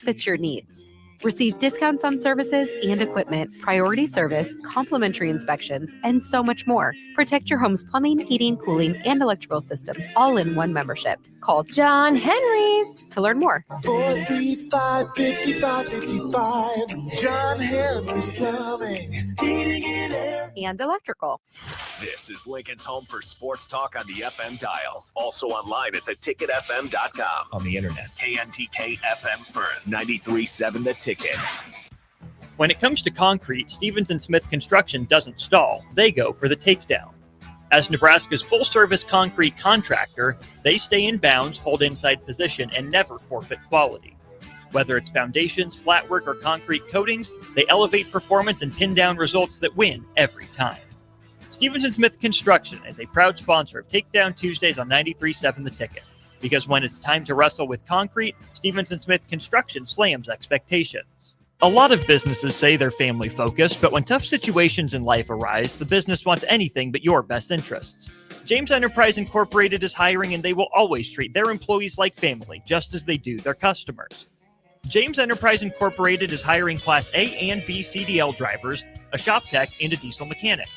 fits your needs. Receive discounts on services and equipment, priority service, complimentary inspections, and so much more. Protect your home's plumbing, heating, cooling, and electrical systems all in one membership. Call John Henry's to learn more. 435-5555. John Henry's Plumbing, Heating and Air, and Electrical. This is Lincoln's home for sports talk on the FM dial. Also online at theticketfm.com. On the internet. KNTK FM Firth, 93.7 The Ticket. When it comes to concrete, Stevens & Smith Construction doesn't stall. They go for the takedown. As Nebraska's full-service concrete contractor, they stay in bounds, hold inside position, and never forfeit quality. Whether it's foundations, flatwork, or concrete coatings, they elevate performance and pin down results that win every time. Stevens & Smith Construction is a proud sponsor of Takedown Tuesdays on 93.7 The Ticket. Because when it's time to wrestle with concrete, Stevens & Smith Construction slams expectations. A lot of businesses say they're family focused, but when tough situations in life arise, the business wants anything but your best interests. James Enterprise Incorporated is hiring, and they will always treat their employees like family, just as they do their customers. James Enterprise Incorporated is hiring Class A and B CDL drivers, a shop tech, and a diesel mechanic.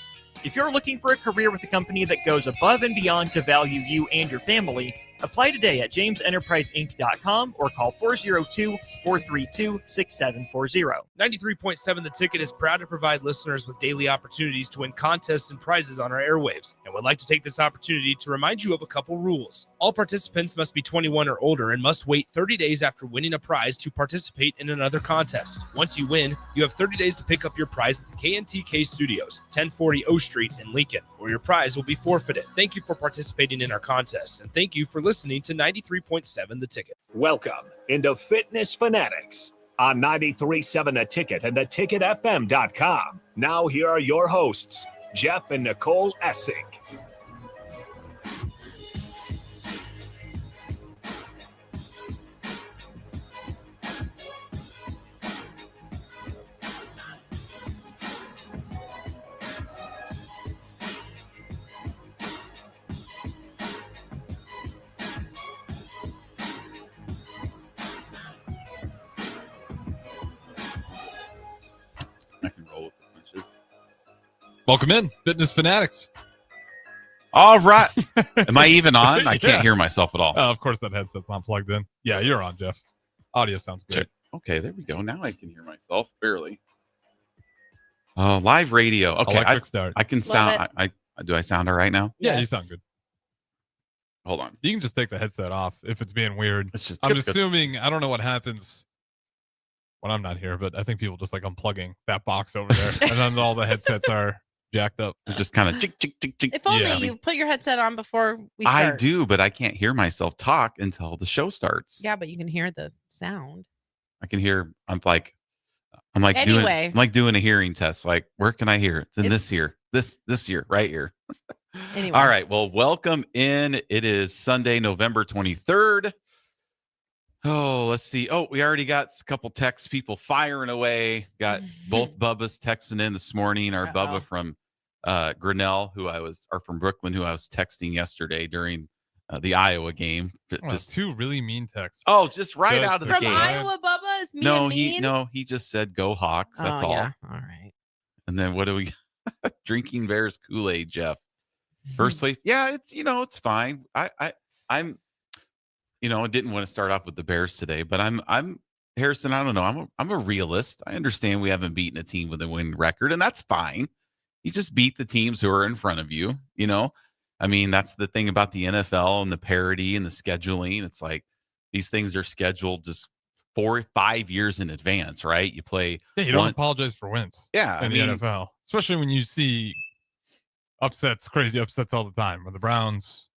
If you're looking for a career with a company that goes above and beyond to value you and your family, apply today at jamesenterpriseinc.com or call 402-432-6740. 93.7 The Ticket is proud to provide listeners with daily opportunities to win contests and prizes on our airwaves, and would like to take this opportunity to remind you of a couple rules. All participants must be 21 or older and must wait 30 days after winning a prize to participate in another contest. Once you win, you have 30 days to pick up your prize at the KNTK Studios, 1040 O Street in Lincoln, or your prize will be forfeited. Thank you for participating in our contests, and thank you for listening to 93.7 The Ticket. Welcome into Fitness Fanatics on 93.7 The Ticket and theticketfm.com. Now here are your hosts, Jeff and Nicole Essink. Welcome in, Fitness Fanatics. All right. Am I even on? I Yeah. can't hear myself at all. Of course, that headset's not plugged in. Yeah, you're on, Jeff. Audio sounds great. Check. Okay, there we go. Now I can hear myself barely. Oh, live radio. Okay, Electric start. I can sound. I do I sound all right now? Yeah, Yes. you sound good. Hold on. You can just take the headset off if it's being weird. It's just. I'm assuming, I don't know what happens when I'm not here, but I think people just like unplugging that box over there, and then all the headsets are jacked up. It's just kind of chick, chick, chick, chick. If only Yeah. you put your headset on before we start. I do, but I can't hear myself talk until the show starts. Yeah, but you can hear the sound. I can hear. I'm like Anyway. doing a hearing test. Like, where can I hear? It's in this ear. This ear, right here. Anyway. All right. Well, welcome in. It is Sunday, November 23rd. Oh, let's see. Oh, we already got a couple texts, people firing away. Got both Bubbas texting in this morning. Our Bubba from Grinnell, from Brooklyn, who I was texting yesterday during the Iowa game. Just two really mean texts. Oh, just right Just out of the From game. Iowa, Bubba is mean. He just said go Hawks. That's all. Yeah. All right. And then what do we drinking Bears Kool-Aid, Jeff? First place. Yeah, it's fine. I'm I didn't want to start off with the Bears today, but I'm Harrison. I don't know. I'm a realist. I understand we haven't beaten a team with a win record, and that's fine. You just beat the teams who are in front of you. I mean, that's the thing about the NFL and the parity and the scheduling. It's like these things are scheduled just 4 or 5 years in advance, right? You play. Yeah, you don't apologize for wins. Yeah, in the NFL, especially when you see crazy upsets all the time. When the Browns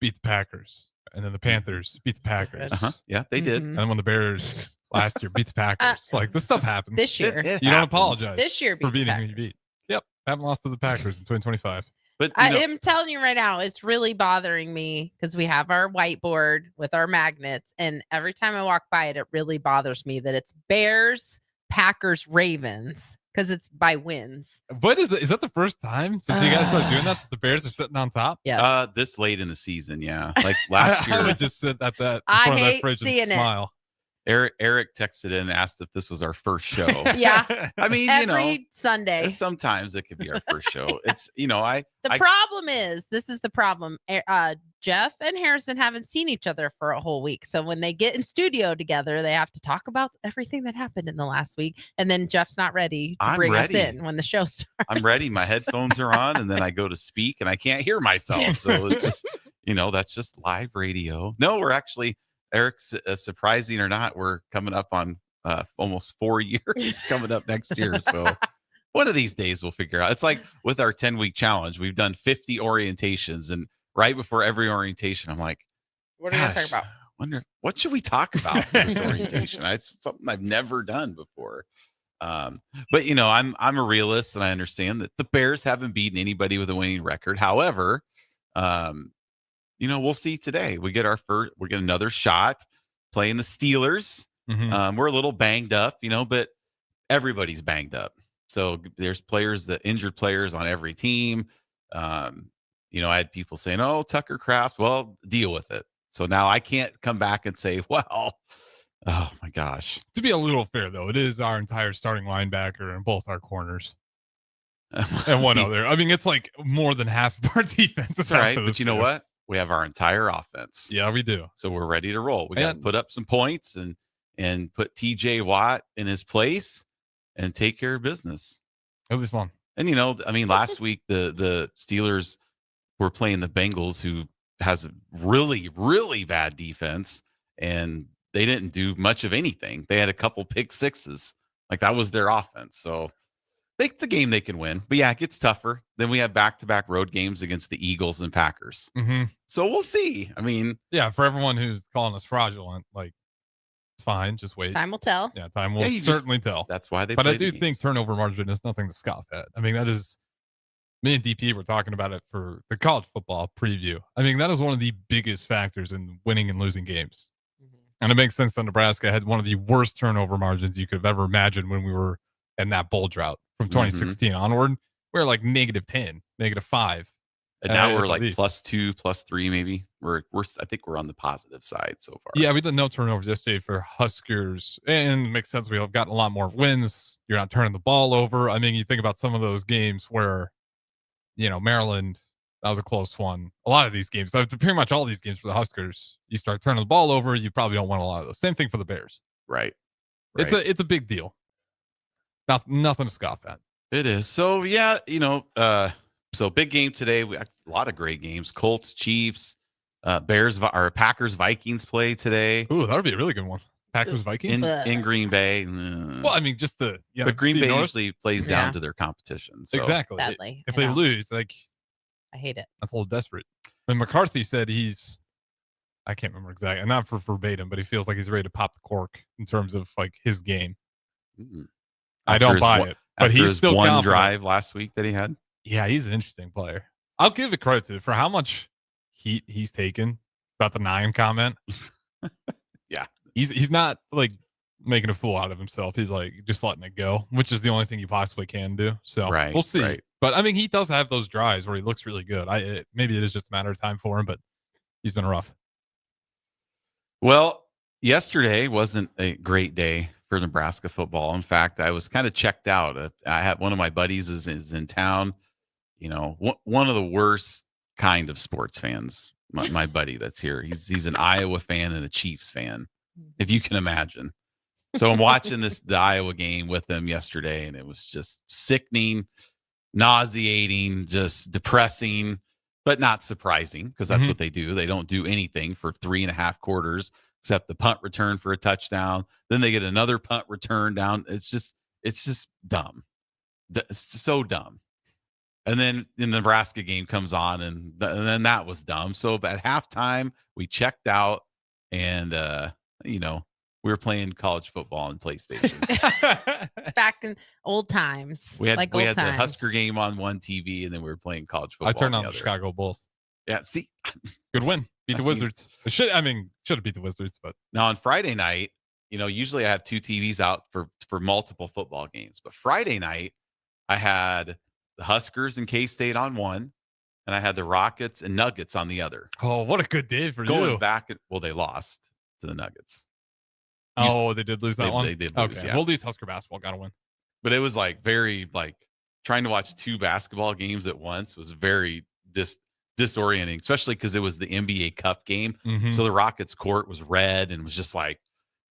beat the Packers, and then the Panthers beat the Packers. Yeah, they did. And then when the Bears last year beat the Packers, like this stuff happens This year. It You don't happens. apologize This year for beat the beating who you beat. Yep, haven't lost to the Packers in 2025. But I am telling you right now, it's really bothering me because we have our whiteboard with our magnets, and every time I walk by it, it really bothers me that it's Bears, Packers, Ravens because it's by wins. What is that? Is that the first time since you guys started doing that the Bears are sitting on top? Yes. This late in the season, yeah. Like last year. I would just sit at that in I front of that hate fridge and seeing it. smile. Eric texted in and asked if this was our first show. Yeah. I mean, Every Sunday. sometimes it could be our first show. It's, The problem is, this is the problem. Jeff and Harrison haven't seen each other for a whole week. So when they get in studio together, they have to talk about everything that happened in the last week. And then Jeff's not ready to bring us in when the show starts. I'm ready. My headphones are on, and then I go to speak and I can't hear myself. So it's just, that's just live radio. No, we're actually, Eric's surprising or not, we're coming up on almost 4 years coming up next year. So one of these days we'll figure out. It's like with our 10-week challenge, we've done 50 orientations, and right before every orientation, I'm like, what are we going to talk about? Wonder what should we talk about for this orientation? It's something I've never done before. But I'm a realist, and I understand that the Bears haven't beaten anybody with a winning record. However, we'll see today. We get another shot playing the Steelers. Mhm. We're a little banged up, but everybody's banged up. So there's injured players on every team. I had people saying, "Oh, Tucker Kraft." Well, deal with it. So now I can't come back and say, "Well, oh my gosh." To be a little fair, though, it is our entire starting linebacker and both our corners and one other. I mean, it's like more than half of our defense. That's right. But you know what? We have our entire offense. Yeah, we do. So we're ready to roll. We got to put up some points and put TJ Watt in his place and take care of business. It'll be fun. And last week the Steelers were playing the Bengals, who has a really, really bad defense, and they didn't do much of anything. They had a couple pick sixes. Like, that was their offense. So it's a game they can win. But yeah, it gets tougher. Then we have back-to-back road games against the Eagles and Packers. Mm-hmm. So we'll see. I mean, yeah, for everyone who's calling us fraudulent, like, it's fine. Just wait. Time will tell. Yeah, time will certainly tell. That's why they. But I do think turnover margin is nothing to scoff at. I mean, that is. Me and DP were talking about it for the college football preview. I mean, that is one of the biggest factors in winning and losing games. Mm-hmm. And it makes sense that Nebraska had one of the worst turnover margins you could have ever imagined when we were in that bowl drought from 2016 onward. We were like -10, -5. And now we're like +2, +3, maybe. I think we're on the positive side so far. Yeah, we did no turnovers yesterday for Huskers, and it makes sense. We have gotten a lot more wins. You're not turning the ball over. I mean, you think about some of those games where, Maryland, that was a close one. A lot of these games, pretty much all these games for the Huskers, you start turning the ball over, you probably don't win a lot of those. Same thing for the Bears. Right. It's a big deal. Nothing to scoff at. It is. So yeah, so big game today. We a lot of great games. Colts, Chiefs, Packers, Vikings play today. Ooh, that would be a really good one. Packers, Vikings in Green Bay. Well, I mean, just but Green Bay usually plays down to their competition. So. Exactly. Sadly, if they lose, I hate it. That's a little desperate. And McCarthy said I can't remember exactly, not for verbatim, but he feels like he's ready to pop the cork in terms of like his game. Mm-hmm. I don't buy it, but he's still one confident. Drive last week that he had. Yeah, he's an interesting player. I'll give it credit to for how much heat he's taken about the 9 comment. Yeah. He's not like making a fool out of himself. He's like just letting it go, which is the only thing you possibly can do. So we'll see. Right. But I mean, he does have those drives where he looks really good. Maybe it is just a matter of time for him, but he's been rough. Well, yesterday wasn't a great day for Nebraska football. In fact, I was kind of checked out. I had one of my buddies is in town. One of the worst kind of sports fans. My buddy that's here. He's an Iowa fan and a Chiefs fan, if you can imagine. So I'm watching the Iowa game with him yesterday, and it was just sickening, nauseating, just depressing, but not surprising because that's what they do. They don't do anything for 3.5 quarters except the punt return for a touchdown. Then they get another punt return down. It's just dumb. It's so dumb. And then the Nebraska game comes on, and then that was dumb. So at halftime, we checked out, and we were playing college football on PlayStation. Back in old times. We had the Husker game on one TV, and then we were playing college football. I turned on the the Chicago Bulls. Yeah, see, good win. Beat the Wizards. Should have beat the Wizards, but now on Friday night, usually I have 2 TVs out for multiple football games, but Friday night I had the Huskers and K-State on one, and I had the Rockets and Nuggets on the other. Oh, what a good day for Going you. back, they lost to the Nuggets. Oh, they did lose that one? They did lose, okay. yeah. Well, at least Husker basketball got to win. But it was like very like trying to watch 2 basketball games at once was very disorienting, especially because it was the NBA Cup game. Mhm. So the Rockets court was red and was just like,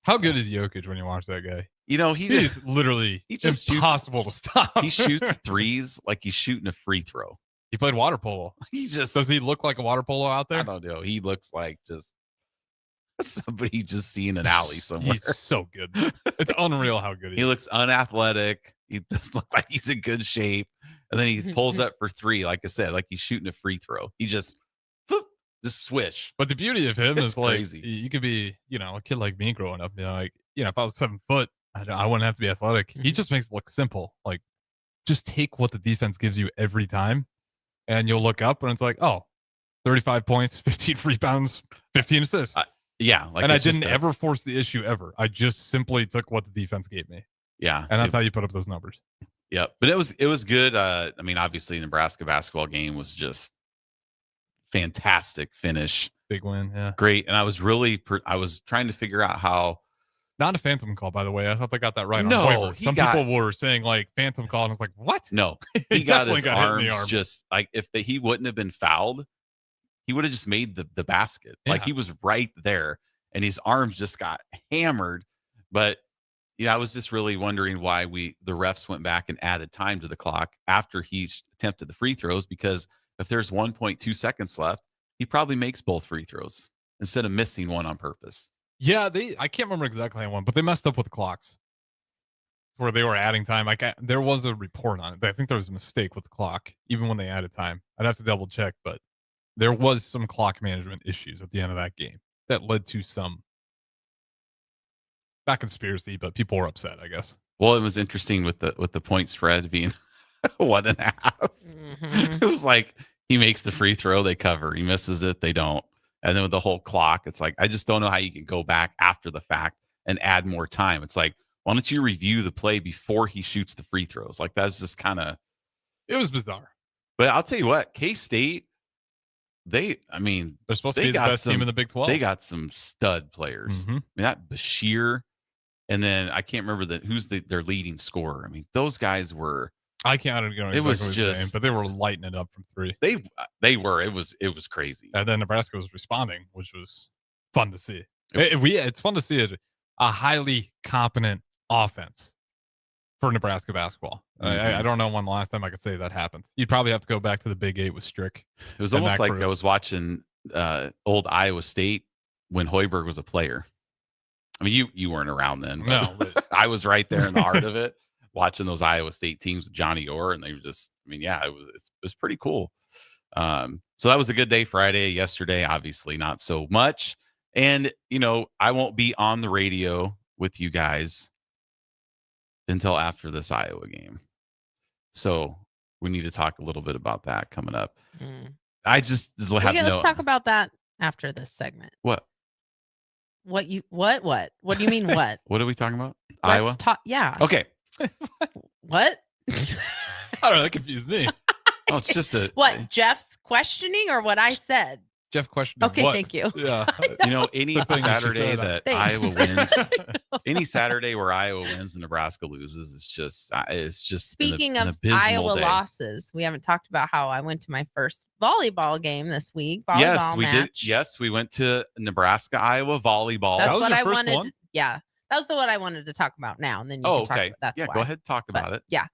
how good is Jokic when you watch that guy? You know, he's literally impossible to stop. He shoots threes like he's shooting a free throw. He played water polo. Does he look like a water polo out there? I don't know. He looks like just somebody just seeing an alley somewhere. He's so good. It's unreal how good he is. He looks unathletic. He doesn't look like he's in good shape. And then he pulls up for 3, like I said, like he's shooting a free throw. He just swish. But the beauty of him is like crazy. You could be, a kid like me growing up. Like, if I was 7 foot, I wouldn't have to be athletic. He just makes it look simple. Like, just take what the defense gives you every time, and you'll look up and it's like, 35 points, 15 rebounds, 15 assists. Yeah. Like, and I didn't ever force the issue ever. I just simply took what the defense gave me. Yeah. And that's how you put up those numbers. Yeah. But it was good. I mean, obviously the Nebraska basketball game was just fantastic finish. Big win. Yeah. Great. And I was trying to figure out how. Not a phantom call, by the way. I thought they got that right. No, on Hoiberg. Some people were saying like phantom call, and I was like, what? No, he got his arms hit in the arm. just like he wouldn't have been fouled, he would have just made the basket. Yeah. Like he was right there, and his arms just got hammered. But I was just really wondering why the refs went back and added time to the clock after he attempted the free throws, because if there's 1.2 seconds left, he probably makes both free throws instead of missing one on purpose. Yeah, I can't remember exactly how one, but they messed up with the clocks where they were adding time. Like there was a report on it. I think there was a mistake with the clock, even when they added time. I'd have to double check, but there was some clock management issues at the end of that game that led to some, not conspiracy, but people were upset, I guess. Well, it was interesting with the point spread being 1.5. Mm-hmm. It was like he makes the free throw, they cover. He misses it, they don't. And then with the whole clock, it's like, I just don't know how you can go back after the fact and add more time. It's like, why don't you review the play before he shoots the free throws? Like, that's just kind of. It was bizarre. But I'll tell you what, K-State, they're supposed to be the best team in the Big 12. They got some stud players. Mm-hmm. I mean, that Bashir, and then I can't remember who's their leading scorer. I mean, those guys were. I don't know exactly it was his just name, but they were lighting it up from 3. They were. It was crazy. And then Nebraska was responding, which was fun to see. It's fun to see a highly competent offense for Nebraska basketball. Mm-hmm. I don't know when the last time I could say that happened. You'd probably have to go back to the Big 8 with Strick. It was almost like I was watching old Iowa State when Hoiberg was a player. I mean, you weren't around then. No, but I was right there in the heart of it. Watching those Iowa State teams with Johnny Orr, and they were just, it was pretty cool. So that was a good day Friday. Yesterday, obviously not so much. And, I won't be on the radio with you guys until after this Iowa game. So we need to talk a little bit about that coming up. I just have let's talk about that after this segment. What? What do you mean what? What are we talking about? Iowa? Yeah. Okay. What? I don't know. That confused me. Oh, it's just what? Jeff's questioning or what I said? Jeff questioned. Okay, what? thank you. Yeah. Any Saturday that Iowa wins, any Saturday where Iowa wins and Nebraska loses, it's just. Speaking an of abysmal Iowa day. losses, we haven't talked about how I went to my first volleyball game this week. Yes, we match. did. Yes, we went to Nebraska Iowa volleyball. That's That was what your I first wanted. one? Yeah, that was what I wanted to talk about now, and then you can talk okay. about that's yeah, why. go ahead, talk about it. Yeah,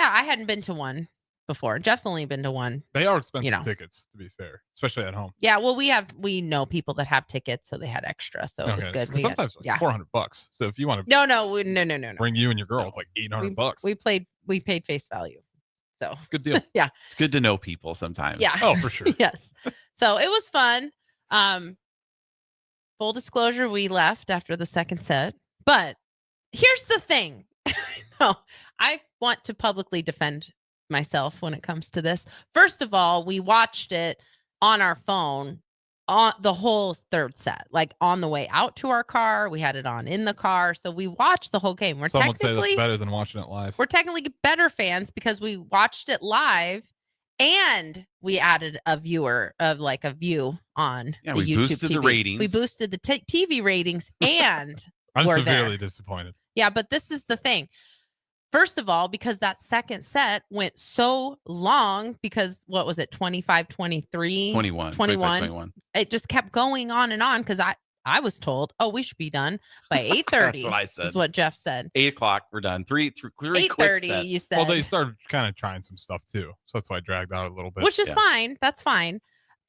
I hadn't been to one before. Jeff's only been to one. They are expensive tickets, to be fair, especially at home. Yeah, well, we know people that have tickets, so they had extra, so it was good. Sometimes like $400. So if you want to, no, bring you and your girl, it's like $800. We paid face value, so good deal. Yeah, it's good to know people sometimes. Yeah, oh for sure. Yes, so it was fun. Full disclosure, we left after the second set, but here's the thing. No, I want to publicly defend myself when it comes to this. First of all, we watched it on our phone on the whole third set, like on the way out to our car. We had it on in the car, so we watched the whole game. Some would say that's better than watching it live. We're technically better fans because we watched it live and we added a view on the we YouTube boosted TV. the ratings. We boosted the TV ratings and I'm were severely there. disappointed. Yeah, but this is the thing. First of all, because that second set went so long, because what was it, 25, 23? 21. 21. It just kept going on and on because I was told, oh, we should be done by 8:30. That's what I said. Is what Jeff said. 8 o'clock, we're done. Three quick 8:30, sets. you said. Well, they started kind of trying some stuff too, so that's why I dragged out a little bit. Which is fine. That's fine.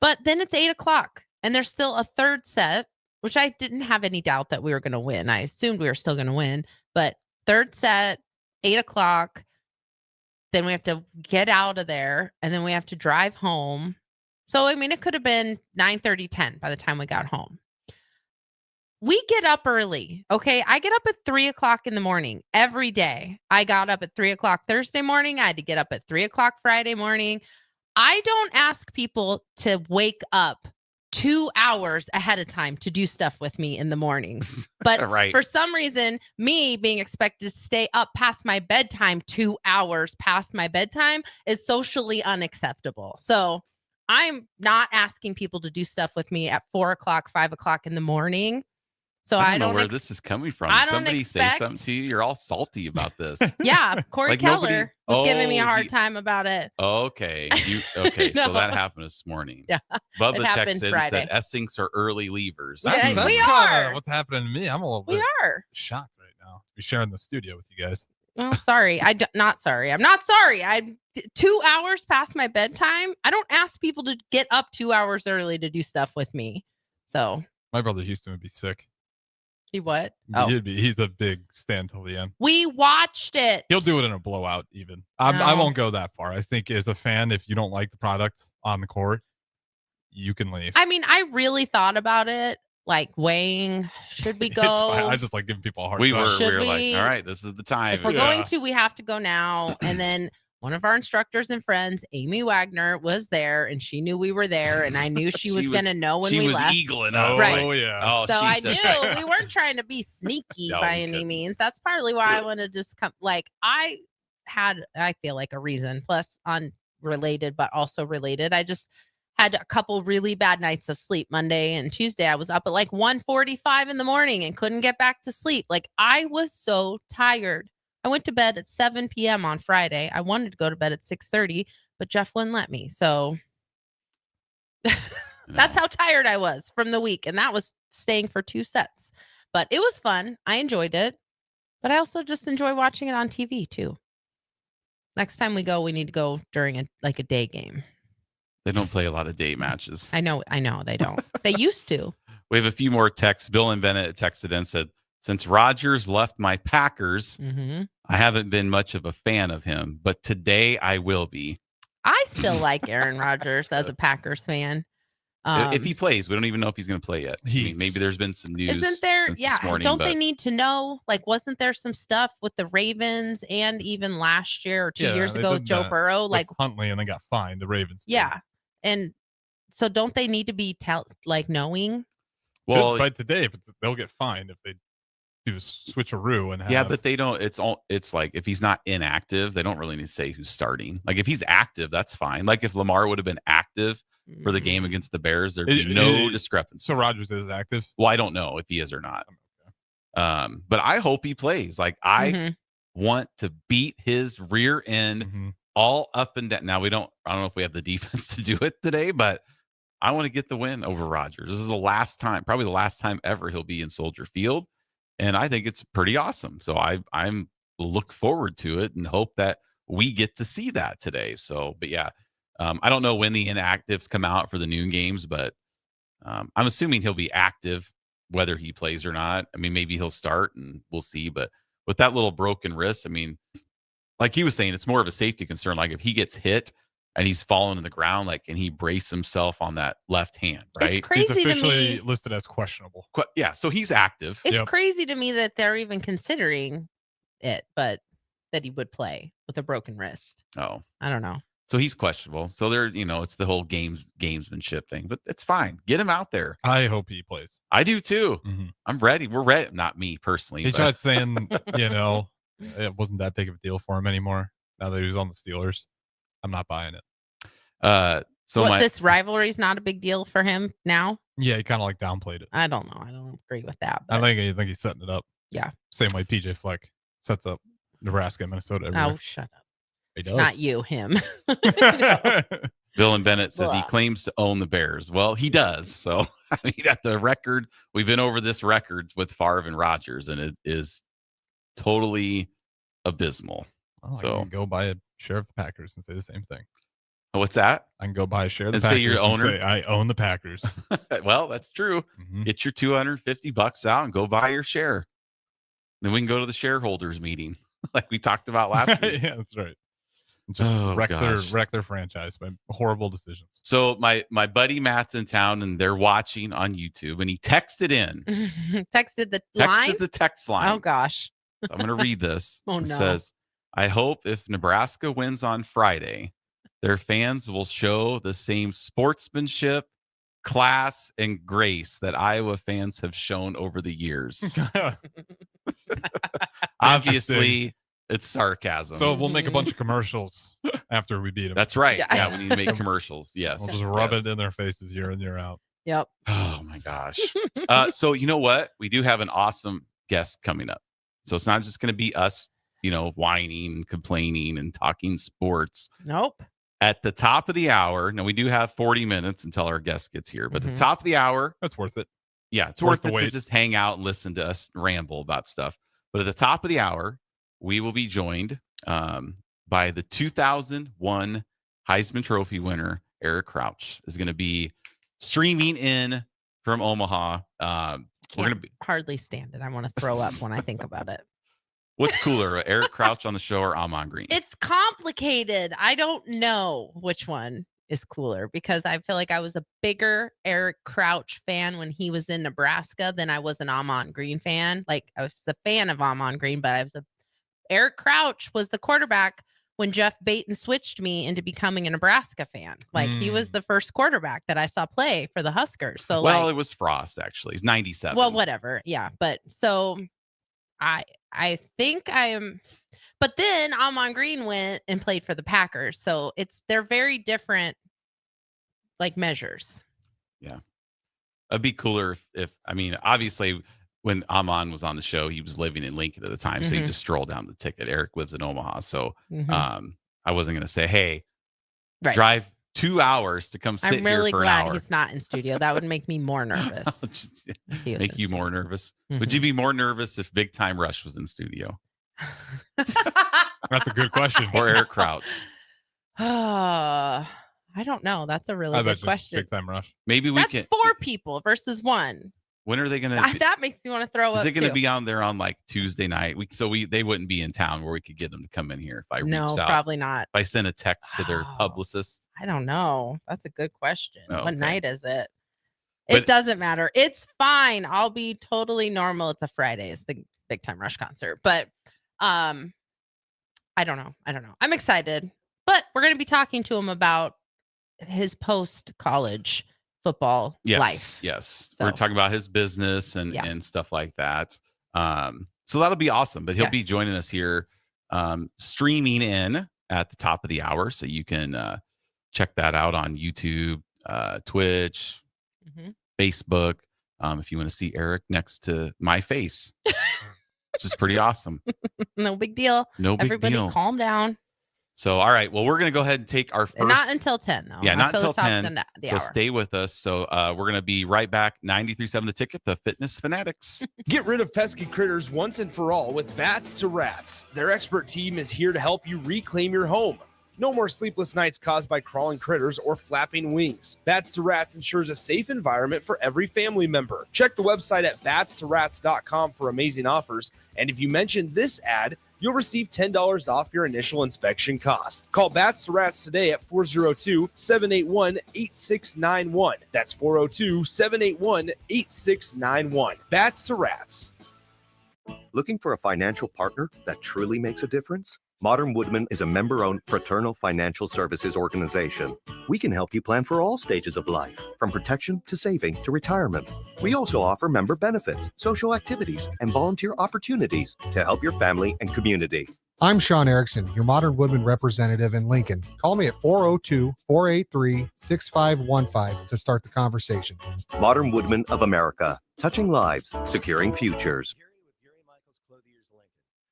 But then it's 8 o'clock and there's still a third set, which I didn't have any doubt that we were going to win. I assumed we were still going to win, but third set, 8 o'clock. Then we have to get out of there and then we have to drive home. So, I mean, it could have been 9:30, 10 by the time we got home. We get up early. Okay. I get up at 3 o'clock in the morning every day. I got up at 3 o'clock Thursday morning. I had to get up at 3 o'clock Friday morning. I don't ask people to wake up 2 hours ahead of time to do stuff with me in the mornings. But Right. for some reason, me being expected to stay up past my bedtime 2 hours past my bedtime is socially unacceptable. So I'm not asking people to do stuff with me at 4 o'clock, 5 o'clock in the morning. So I don't know where this is coming from. I don't Somebody say expect- something to you. You're all salty about this. Yeah, Corey Like Keller was giving me a hard he- time about it. Okay. Okay. No. So that happened this morning. Yeah, Bubba it happened texted and Friday. said Essinks are early leavers. Yeah, That's we kinda are. what's happening to me. I'm a little We bit are. shocked right now to be sharing the studio with you guys. Well, sorry. Not sorry. I'm not sorry. I'm 2 hours past my bedtime. I don't ask people to get up 2 hours early to do stuff with me. So My brother Houston would be sick. he what? Oh, He's a big stand till the end. we watched it. He'll do it in a blowout even. I No. won't go that far. I think as a fan, if you don't like the product on the court, you can leave. I mean, I really thought about it, like weighing, should we It's fine. go? I just like giving people a hard We time. were, Should we were like, we- all right, this is the time. If we're Yeah. going to, we have to go now. And then one of our instructors and friends, Amy Wagner, was there and she knew we were there. And I knew she was going to know when she we was left. eagling Oh, us. Right. Like, yeah. oh, So I she's knew just- we weren't trying to be sneaky No, by we any couldn't. means. That's partly why I want to just come. Like I feel like a reason, plus unrelated, but also related. I just had a couple really bad nights of sleep. Monday and Tuesday, I was up at like 1:45 in the morning and couldn't get back to sleep. Like I was so tired. I went to bed at 7 p.m. on Friday. I wanted to go to bed at 6:30, but Jeff wouldn't let me. So that's how tired I was from the week. And that was staying for 2 sets. But it was fun. I enjoyed it. But I also just enjoy watching it on TV too. Next time we go, we need to go during a day game. They don't play a lot of day matches. I know they don't. They used to. We have a few more texts. Bill and Bennett texted and said, since Rodgers left my Packers, Hmm. I haven't been much of a fan of him, but today I will be. I still like Aaron Rodgers as a Packers fan. If he plays, we don't even know if he's going to play yet. I mean, maybe there's been some news. Isn't there? since Yeah. this morning, Don't they but need to know? Like, wasn't there some stuff with the Ravens and even last year or 2 years they ago did with Joe that Burrow? with Like, Huntley, and they got fined. The Ravens. did. yeah. And so don't they need to be knowing? well, By today, they'll get fined if they do a switcheroo and have. yeah, but they don't. It's like if he's not inactive, they don't really need to say who's starting. Like if he's active, that's fine. Like if Lamar would have been active for the game against the Bears, there'd be no discrepancy. So Rodgers is active. Well, I don't know if he is or not. But I hope he plays. Like I Mhm. want to beat his rear end Mhm. all up and down. Now I don't know if we have the defense to do it today, but I want to get the win over Rodgers. This is the last time, probably the last time ever he'll be in Soldier Field. And I think it's pretty awesome. So I'm look forward to it and hope that we get to see that today. So, but yeah, I don't know when the inactives come out for the noon games, but I'm assuming he'll be active whether he plays or not. I mean, maybe he'll start and we'll see. But with that little broken wrist, I mean, like he was saying, it's more of a safety concern. Like if he gets hit and he's falling to the ground, like, and he brace himself on that left hand, right? It's crazy He's to officially me. listed as questionable. Yeah, so he's active. It's Yep. crazy to me that they're even considering it, but that he would play with a broken wrist. Oh, I don't know. so he's questionable. So there, it's the whole gamesmanship thing, but it's fine. Get him out there. I hope he plays. I do too. Mhm. I'm ready. We're ready. Not me personally. He but tried saying, it wasn't that big of a deal for him anymore. Now that he was on the Steelers, I'm not buying it. so What, my this rivalry is not a big deal for him now? Yeah, he kind of like downplayed it. I don't know. I don't agree with that. I But think he's setting it up. Yeah. Same way PJ Fleck sets up Nebraska and Minnesota every Oh, year. shut up. He does. Not you, him. Bill and Bennett says he Blah. claims to own the Bears. Well, he does. So I mean, at the record, we've been over this record with Favre and Rodgers, and it is totally abysmal. Well, So- I can go buy a share of the Packers and say the same thing. What's that? I can go buy a share of the And Packers say you're the owner? say I own the Packers. Well, that's true. Mhm. Get your $250 out and go buy your share. Then we can go to the shareholders meeting like we talked about last week. Yeah, that's right. Just Oh, wreck gosh. their franchise by horrible decisions. So my buddy Matt's in town and they're watching on YouTube, and he texted in, Texted the line. the text line. Oh gosh. So I'm going to read this. Oh, It no. says, I hope if Nebraska wins on Friday, their fans will show the same sportsmanship, class, and grace that Iowa fans have shown over the years. Obviously, it's sarcasm. So we'll make a bunch of commercials after we beat them. That's right. Yeah. Yeah, we need to make commercials. Yes. We'll just rub Yes. it in their faces year in, year out. Yep. Oh my gosh. So you know what? We do have an awesome guest coming up. So it's not just going to be us, whining and complaining and talking sports. Nope. At the top of the hour, now we do have 40 minutes until our guest gets here, but at Mhm. the top of the hour, That's worth it. yeah, it's Worth worth the it to wait. just hang out and listen to us ramble about stuff. But at the top of the hour, we will be joined by the 2001 Heisman Trophy winner, Eric Crouch, is going to be streaming in from Omaha. We're going to be, Hardly stand it. I want to throw up when I think about it. what's cooler, Eric Crouch on the show or Amon Green? It's complicated. I don't know which one is cooler because I feel like I was a bigger Eric Crouch fan when he was in Nebraska than I was an Amon Green fan. Like I was a fan of Amon Green, but Eric Crouch was the quarterback when Jeff Baton switched me into becoming a Nebraska fan. Like he was the first quarterback that I saw play for the Huskers. So well, like, it was Frost actually. He's 97. well, whatever. Yeah. But so I think I am, but then Amon Green went and played for the Packers. So they're very different like measures. Yeah. It'd be cooler if obviously when Amon was on the show, he was living in Lincoln at the time. So he Mhm. just strolled down the ticket. Eric lives in Omaha. So Mhm. I wasn't going to say, hey, Right. drive 2 hours to come sit I'm really here for an glad hour. he's not in studio. That would make me more nervous. Just if he was make in you studio. more nervous. Mhm. Would you be more nervous if Big Time Rush was in studio That's a good question. or Eric Crouch? I don't know. That's a really I good bet you question. Big time rush. Maybe we That's can. 4 people versus 1. When are they going to? That makes me want to throw Is up. it going to too. be on there on like Tuesday night? They wouldn't be in town where we could get them to come in here if I No, reached out. probably not. If I sent a text to their Oh. publicist. I don't know. That's a good question. Oh, What okay. night is it? But- It doesn't matter. It's fine. I'll be totally normal. It's a Friday. It's the Big Time Rush concert. But I don't know. I'm excited. But we're going to be talking to him about his post-college football Yes, life. yes. So- We're talking about his business and Yeah. and stuff like that. So that'll be awesome. But he'll be Yes. joining us here, streaming in at the top of the hour, so you can check that out on YouTube, Twitch, Mhm. Facebook. If you want to see Eric next to my face, which is pretty awesome. No big deal. No big Everybody deal. calm down. So, all right. Well, we're gonna go ahead and take our first. Not until 10, though. Yeah, not until the top 10. of the So hour. stay with us. So we're gonna be right back. 93.7 The Ticket, the Fitness Fanatics. Get rid of pesky critters once and for all with Bats to Rats. Their expert team is here to help you reclaim your home. No more sleepless nights caused by crawling critters or flapping wings. Bats to Rats ensures a safe environment for every family member. Check the website at batstorats.com for amazing offers. And if you mention this ad, you'll receive $10 off your initial inspection cost. Call Bats to Rats today at 402-781-8691. That's 402-781-8691. Bats to Rats. Looking for a financial partner that truly makes a difference? Modern Woodman is a member-owned fraternal financial services organization. We can help you plan for all stages of life, from protection to saving to retirement. We also offer member benefits, social activities, and volunteer opportunities to help your family and community. I'm Sean Erickson, your Modern Woodman representative in Lincoln. Call me at 402-483-6515 to start the conversation. Modern Woodman of America, touching lives, securing futures.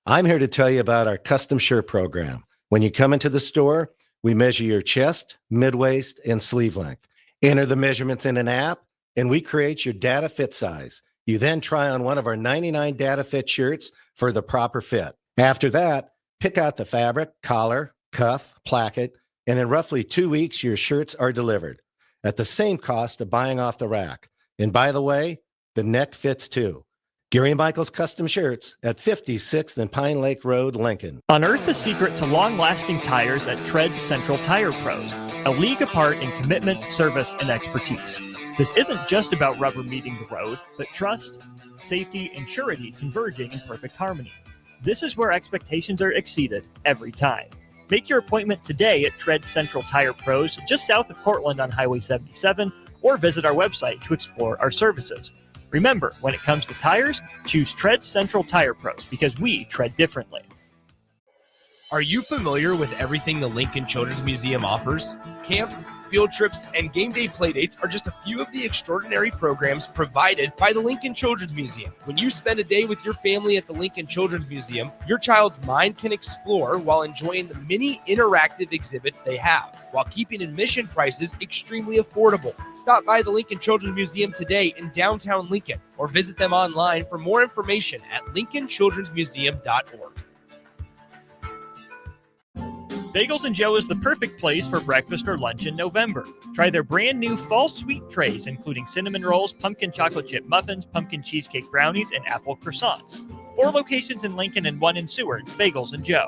I'm here to tell you about our custom shirt program. When you come into the store, we measure your chest, mid-waist, and sleeve length. Enter the measurements in an app, and we create your data fit size. You then try on one of our 99 data fit shirts for the proper fit. After that, pick out the fabric, collar, cuff, placket, and in roughly 2 weeks, your shirts are delivered at the same cost of buying off the rack. And by the way, the neck fits too. Gary Michaels Custom Shirts at 56th and Pine Lake Road, Lincoln. Unearth the secret to long-lasting tires at Tread's Central Tire Pros, a league apart in commitment, service, and expertise. This isn't just about rubber meeting the road, but trust, safety, and surety converging in perfect harmony. This is where expectations are exceeded every time. Make your appointment today at Tread's Central Tire Pros, just south of Cortland on Highway 77, or visit our website to explore our services. Remember, when it comes to tires, choose Tread Central Tire Pros because we tread differently. Are you familiar with everything the Lincoln Children's Museum offers? Camps, field trips, and game day playdates are just a few of the extraordinary programs provided by the Lincoln Children's Museum. When you spend a day with your family at the Lincoln Children's Museum, your child's mind can explore while enjoying the many interactive exhibits they have, while keeping admission prices extremely affordable. Stop by the Lincoln Children's Museum today in downtown Lincoln, or visit them online for more information at lincolnchildrensmuseum.org. Bagels & Joe is the perfect place for breakfast or lunch in November. Try their brand new fall sweet trays, including cinnamon rolls, pumpkin chocolate chip muffins, pumpkin cheesecake brownies, and apple croissants. 4 locations in Lincoln and 1 in Seward. Bagels & Joe.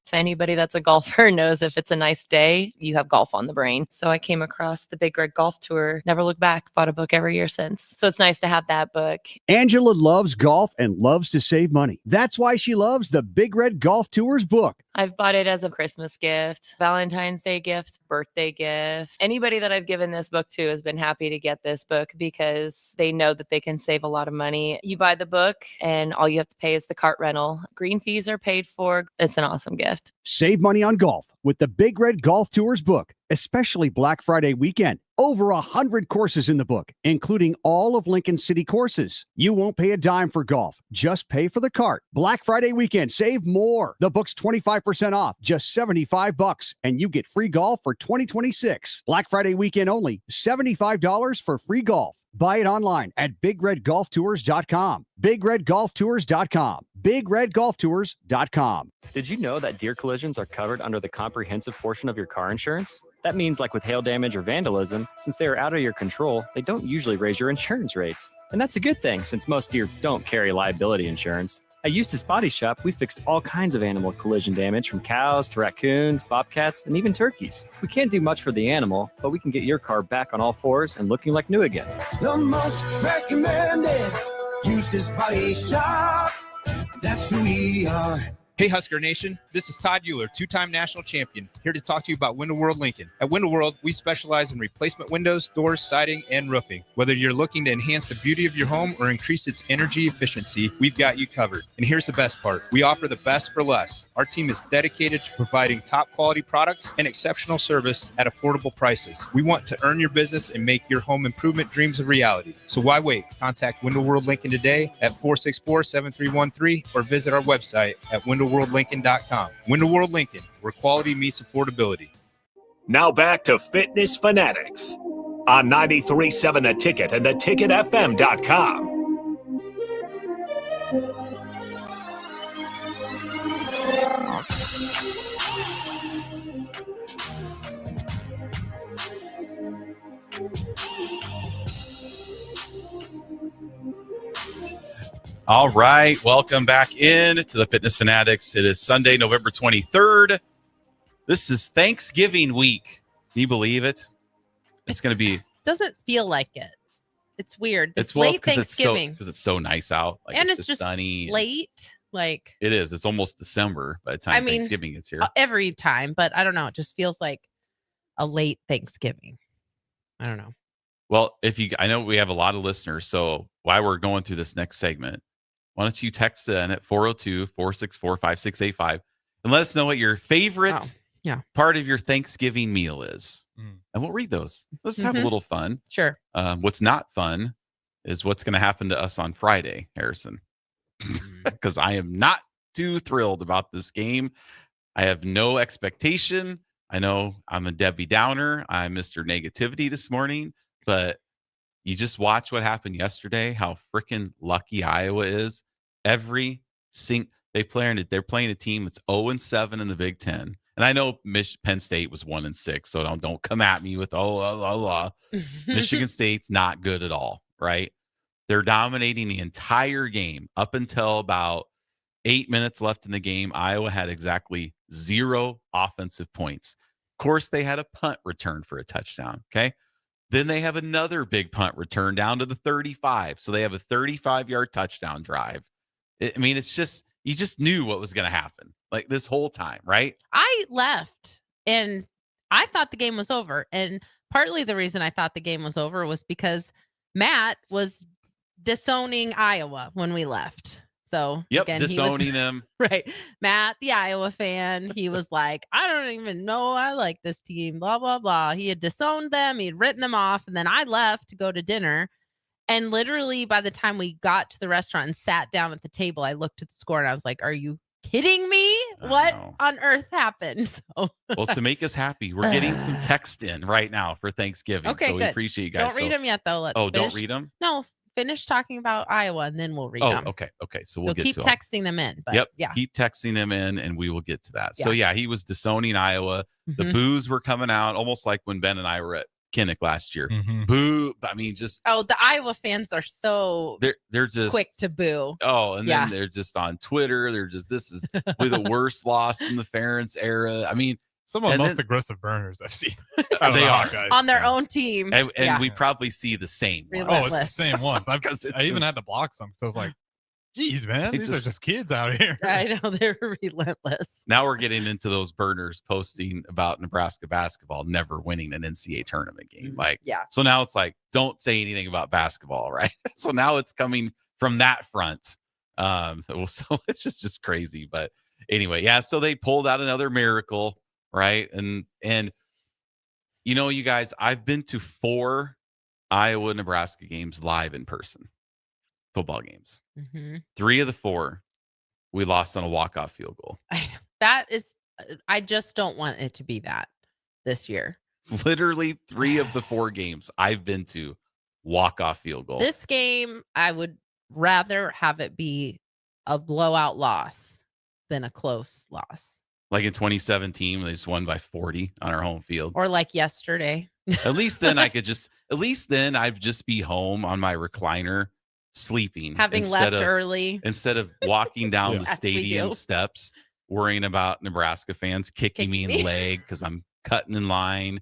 If anybody that's a golfer knows if it's a nice day, you have golf on the brain. So I came across the Big Red Golf Tour, never looked back, bought a book every year since. So it's nice to have that book. Angela loves golf and loves to save money. That's why she loves the Big Red Golf Tours book. I've bought it as a Christmas gift, Valentine's Day gift, birthday gift. Anybody that I've given this book to has been happy to get this book because they know that they can save a lot of money. You buy the book and all you have to pay is the cart rental. Green fees are paid for. It's an awesome gift. Save money on golf with the Big Red Golf Tours book, especially Black Friday weekend. Over 100 courses in the book, including all of Lincoln City courses. You won't pay a dime for golf. Just pay for the cart. Black Friday weekend, save more. The book's 25% off, just $75, and you get free golf for 2026. Black Friday weekend only, $75 for free golf. Buy it online at BigRedGolfTours.com. BigRedGolfTours.com. BigRedGolfTours.com. Did you know that deer collisions are covered under the comprehensive portion of your car insurance? That means, like with hail damage or vandalism, since they are out of your control, they don't usually raise your insurance rates. And that's a good thing, since most deer don't carry liability insurance. At Eustace Body Shop, we fixed all kinds of animal collision damage, from cows to raccoons, bobcats, and even turkeys. We can't do much for the animal, but we can get your car back on all fours and looking like new again. The most recommended Eustace Body Shop. That's who we are. Hey Husker Nation, this is Todd Euler, 2-time national champion, here to talk to you about Window World Lincoln. At Window World, we specialize in replacement windows, doors, siding, and roofing. Whether you're looking to enhance the beauty of your home or increase its energy efficiency, we've got you covered. And here's the best part. We offer the best for less. Our team is dedicated to providing top quality products and exceptional service at affordable prices. We want to earn your business and make your home improvement dreams a reality. So why wait? Contact Window World Lincoln today at 464-7313 or visit our website at WindowWorldLincoln.com. Window World Lincoln, where quality meets affordability. Now back to Fitness Fanatics on 93.7 The Ticket and theticketfm.com. All right, welcome back in to the Fitness Fanatics. It is Sunday, November 23rd. This is Thanksgiving week. Can you believe it? It's going to be. Doesn't feel like it. It's weird. It's late because Thanksgiving. it's so nice out. Like, and it's just sunny. late. Like It is. It's almost December by the time Thanksgiving gets here. Every time, but I don't know. It just feels like a late Thanksgiving. I don't know. Well, I know we have a lot of listeners, so while we're going through this next segment, why don't you text in at 402-464-5685 and let us know what your favorite part of your Thanksgiving meal is. And we'll read those. Let's have a little fun. Sure. What's not fun is what's going to happen to us on Friday, Harrison. Because I am not too thrilled about this game. I have no expectation. I know I'm a Debbie Downer. I'm Mr. Negativity this morning, but you just watch what happened yesterday, how freaking lucky Iowa is. They're playing a team that's 0-7 in the Big Ten. And I know Penn State was 1-6, so don't come at me with Michigan State's not good at all, right? They're dominating the entire game up until about 8 minutes left in the game. Iowa had exactly 0 offensive points. Of course, they had a punt return for a touchdown, okay? Then they have another big punt return down to the 35. So they have a 35-yard touchdown drive. It's just, you just knew what was going to happen like this whole time, right? I left and I thought the game was over. And partly the reason I thought the game was over was because Matt was disowning Iowa when we left. So again, disowning them. Right. Matt, the Iowa fan, he was like, I don't even know I like this team, blah, blah, blah. He had disowned them. He had written them off. And then I left to go to dinner. And literally by the time we got to the restaurant and sat down at the table, I looked at the score and I was like, are you kidding me? What on earth happened? So well, to make us happy, we're getting some text in right now for Thanksgiving. Okay, so we good. appreciate you guys. Don't read them yet, though. Don't read them? No, finish talking about Iowa and then we'll read them. Okay. So we'll get keep to texting them in. But yep. Yeah. Keep texting them in and we will get to that. Yeah. So yeah, he was disowning Iowa. The boos were coming out almost like when Ben and I were at Kinnick last year. Boo. Just the Iowa fans are so they're just quick to boo. And then they're just on Twitter. They're just, this is the worst loss in the Ferentz era. Some of the most aggressive burners I've seen. They are guys on their own team. And we probably see the same ones. Oh, it's the same ones. I even had to block some because I was like, geez, man, these are just kids out here. I know, they're relentless. Now we're getting into those burners posting about Nebraska basketball never winning an NCAA tournament game. So now it's like, don't say anything about basketball, right? So now it's coming from that front. So it's just crazy. But anyway, so they pulled out another miracle, right? And you guys, I've been to 4 Iowa-Nebraska games live in person. Football games. 3 of the 4 we lost on a walk-off field goal. I just don't want it to be that this year. Literally 3 of the 4 games I've been to walk-off field goal. This game, I would rather have it be a blowout loss than a close loss. Like in 2017, they just won by 40 on our home field. Or like yesterday. At least then I'd just be home on my recliner sleeping, having left early instead of walking down the stadium steps worrying about Nebraska fans kicking me in the leg because I'm cutting in line,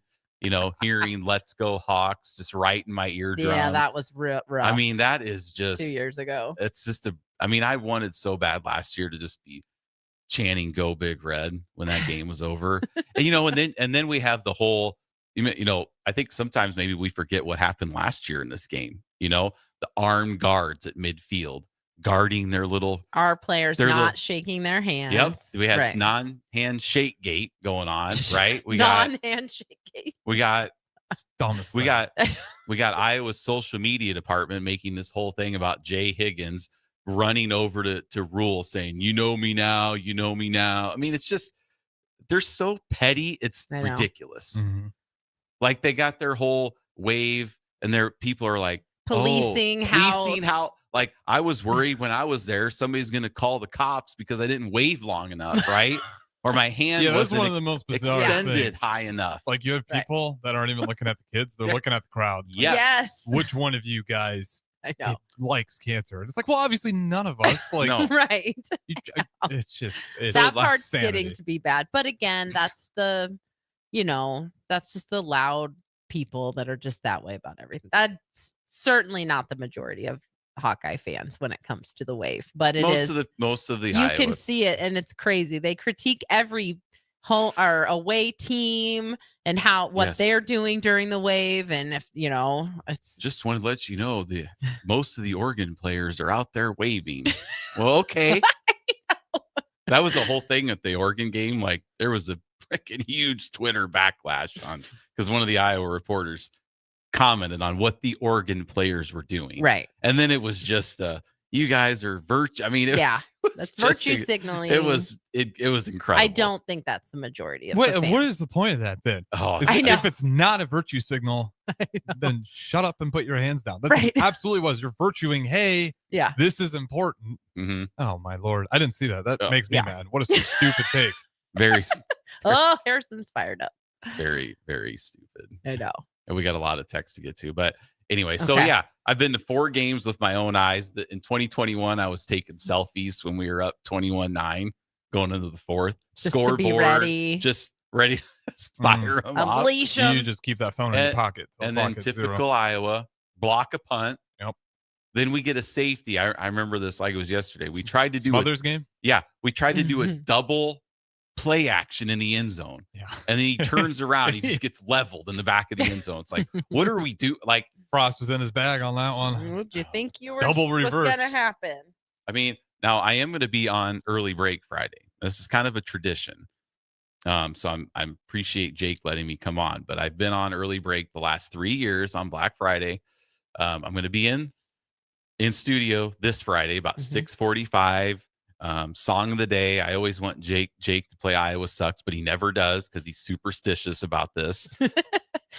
hearing Let's Go Hawks just right in my eardrum. Yeah, that was rough. That is just 2 years ago. It's just I wanted so bad last year to just be chanting Go Big Red when that game was over. and then we have the whole, I think sometimes maybe we forget what happened last year in this game, the armed guards at midfield guarding our players not shaking their hands. Yep. We had non-hand shake gate going on, right? We non-hand shake gate. We got Iowa's social media department making this whole thing about Jay Higgins running over to Rule saying, you know me now. It's just, they're so petty. It's ridiculous. Like they got their whole wave and their people are like, policing how like I was worried when I was there somebody's gonna call the cops because I didn't wave long enough, right? Or my hand wasn't one of the most bizarre extended things. high enough. Like you have people that aren't even looking at the kids; they're looking at the crowd. Yes. Which one of you guys I know likes cancer? And it's like, well, obviously none of us. Like, no. Right. It's that part's sanity. getting to be bad. But again, that's the, that's just the loud people that are just that way about everything. That's certainly not the majority of Hawkeye fans when it comes to the wave, but most of the you Iowa. Can see it, and it's crazy. They critique every home or away team and what they're doing during the wave, and if it's just want to let you know most of the Oregon players are out there waving. Well, okay. That was the whole thing at the Oregon game. Like there was a freaking huge Twitter backlash on because one of the Iowa reporters commented on what the Oregon players were doing. Right. And then it was just you guys are virtue. That's just virtue signaling. It was incredible. I don't think that's the majority of Wait, the fans. what is the point of that then? Oh, I know. If it's not a virtue signal, then shut up and put your hands down. That's Right. absolutely was. You're virtuing, hey, Yeah. this is important. Mhm. Oh my Lord. I didn't see that. That Oh, makes me yeah. mad. What a stupid take. very, Oh, Harrison's fired up. very, very stupid. I know. And we got a lot of text to get to, but anyway, so Okay. yeah, I've been to 4 games with my own eyes. In 2021, I was taking selfies when we were up 21-9 going into the 4th. Just to Scoreboard, be ready. just ready to fire them off. Unleash 'em. You just keep that phone in your pocket. till And then pocket typical zero. Iowa, block a punt. Yep. Then we get a safety. I remember this like it was yesterday. We tried to do Mother's game. Yeah, we tried to do a double play action in the end zone. Yeah. And then he turns around, he just gets leveled in the back of the end zone. It's like, what are we do? Like, Frost was in his bag on that one. What do you think you were Double was reverse. gonna happen? I mean, now I am going to be on early break Friday. This is kind of a tradition. So I appreciate Jake letting me come on, but I've been on early break the last 3 years on Black Friday. I'm going to be in studio this Friday about 6:45. Song of the day. I always want Jake to play Iowa Sucks, but he never does because he's superstitious about this.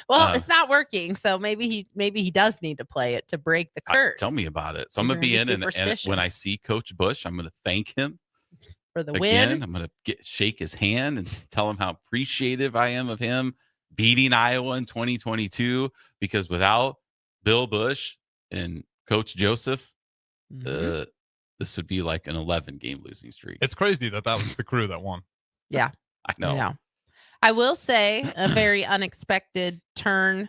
Well, it's not working, so maybe he does need to play it to break the curse. Tell me about it. So I'm You're going to be in, and when I superstitious. see Coach Bush, I'm going to thank him for the again. win. I'm going to shake his hand and tell him how appreciative I am of him beating Iowa in 2022, because without Bill Bush and Coach Joseph, this would be like an 11-game losing streak. It's crazy that was the crew that won. Yeah. I know. I will say a very unexpected turn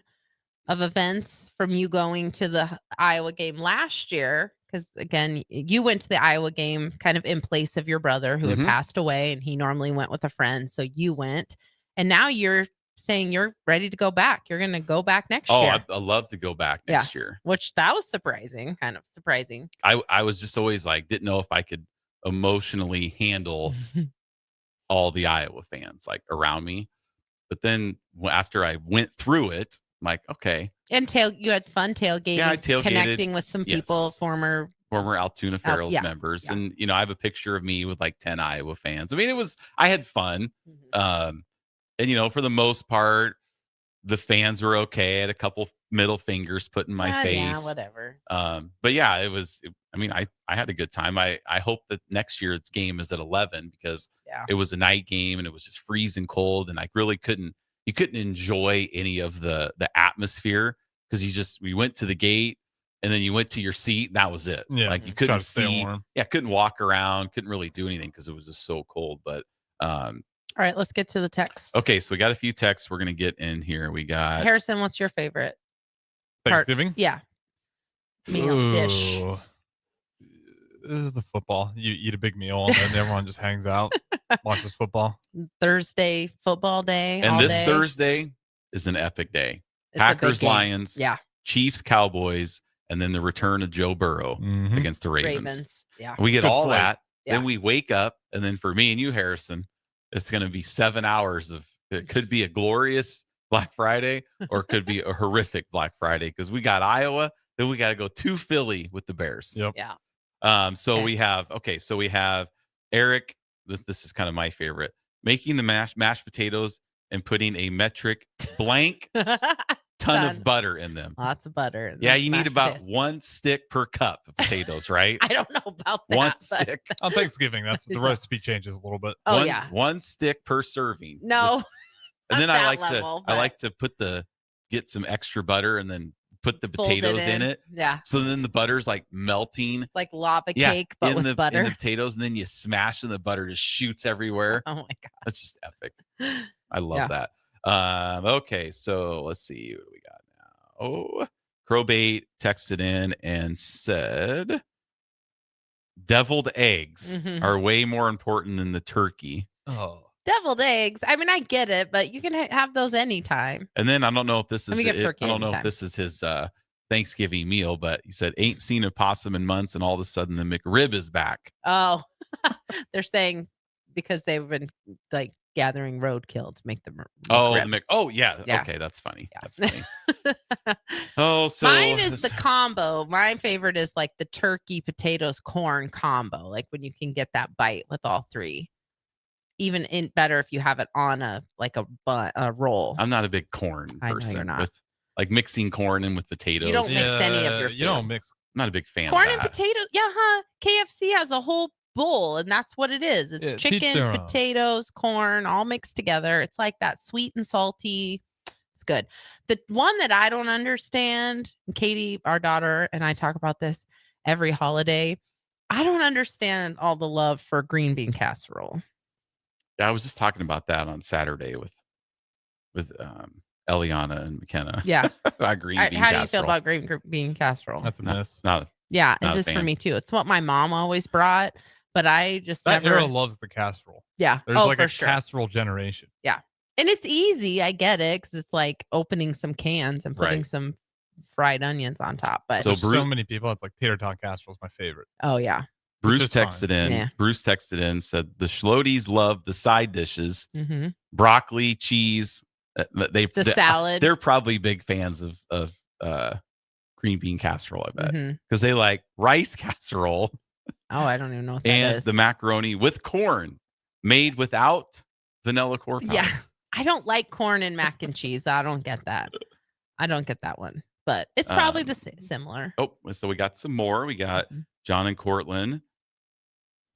of events from you going to the Iowa game last year. Because again, you went to the Iowa game kind of in place of your brother who had passed away, and he normally went with a friend. So you went, and now you're saying you're ready to go back. You're going to go back next year. I love to go back next year. Which that was surprising, kind of surprising. I was just always like, didn't know if I could emotionally handle all the Iowa fans like around me. But then after I went through it, I'm like, okay. And you had fun tailgating, Yeah, I tailgated. connecting with some people, Yes. former Altoona Ferals yeah, members. yeah. And, I have a picture of me with like 10 Iowa fans. I mean, I had fun. And, for the most part, the fans were okay. I had a couple middle fingers put in my face. Yeah, whatever. But yeah, I had a good time. I hope that next year's game is at 11 because it was a night game and it was just freezing cold. And I really couldn't enjoy any of the atmosphere because we went to the gate and then you went to your seat and that was it. Yeah, like you try couldn't to stay see, warm. couldn't walk around, couldn't really do anything because it was just so cold. But all right, let's get to the text. okay, so we got a few texts we're gonna get in here. We got Harrison, what's your favorite Thanksgiving? Yeah. Meal dish. The football. You eat a big meal and then everyone just hangs out, watches football. Thursday football day. And all this day. Thursday is an epic day. It's a big Packers, game. Lions, Yeah. Chiefs, Cowboys, and then the return of Joe Burrow against the Ravens. Yeah. We get Good all slate. that. Yeah. Then we wake up, and then for me and you, Harrison, it's going to be 7 hours of. It could be a glorious Black Friday, or it could be a horrific Black Friday because we got Iowa. Then we got to go to Philly with the Bears. Yep. Yeah. So we have Eric. This is kind of my favorite. Making the mashed potatoes and putting a metric blank ton of butter in them. Lots of butter. in Yeah, those you need mashed about potatoes. 1 stick per cup of potatoes, right? I don't know about that. One but- stick. On Thanksgiving, that's the recipe changes a little bit. Oh, one, yeah. 1 stick per serving. No. And then not I that like level, I but- like to get some extra butter and then put the Fold it potatoes in it. Yeah. So then the butter's like melting. Like lava cake, but in with the, butter. in the potatoes, and then you smash and the butter just shoots everywhere. Oh my God. That's just epic. I love Yeah. that. Okay, so let's see what do we got now. Oh, Crowbait texted in and said deviled eggs Mhm. are way more important than the turkey. Oh. Deviled eggs. I mean, I get it, but you can have those anytime. And then I don't know if this is Let me get turkey I don't know if anytime. this is his Thanksgiving meal, but he said ain't seen a possum in months, and all of a sudden the McRib is back. Oh, they're saying because they've been like gathering roadkill to make them. Yeah. Yeah. Okay, that's funny. That's funny. Oh, so mine is the combo. My favorite is like the turkey, potatoes, corn combo. Like when you can get that bite with all three. Even better if you have it on a roll. I'm not a big corn I know person. you're not. With like mixing corn in with potatoes. You don't mix any of your food. You don't mix. I'm not a big fan Corn of and that. potatoes. Yeah, huh? KFC has a whole bowl, and that's what it is. It's Yeah, teach chicken, their own. potatoes, corn, all mixed together. It's like that sweet and salty. It's good. The one that I don't understand, and Katie, our daughter, and I talk about this every holiday. I don't understand all the love for green bean casserole. Yeah, I was just talking about that on Saturday with Eliana and McKenna. Yeah. About green bean How casserole. do you feel about green bean casserole? That's a miss. Yeah, not and a this for fan. me too. It's what my mom always brought, but I just That never. era loves the casserole. Yeah. There's Oh, like for a sure. casserole generation. Yeah. And it's easy. I get it because it's like opening some cans and putting Right. some fried onions on top. But So There's Bruce- so many people. It's like tater tot casserole is my favorite. oh yeah. Bruce is fine. texted in. Yeah. Bruce texted in, said the Schlodies love the side dishes, Mm-hmm. broccoli, cheese. They salad. They're probably big fans of green bean casserole. I bet Mhm. because they like rice casserole Oh, I don't even know what that and is. the macaroni with corn made without vanilla core powder. Yeah. I don't like corn and mac and cheese. I don't get that. I don't get that one. But it's probably the similar. Oh, so we got some more. We got Mm-hmm. John and Cortland.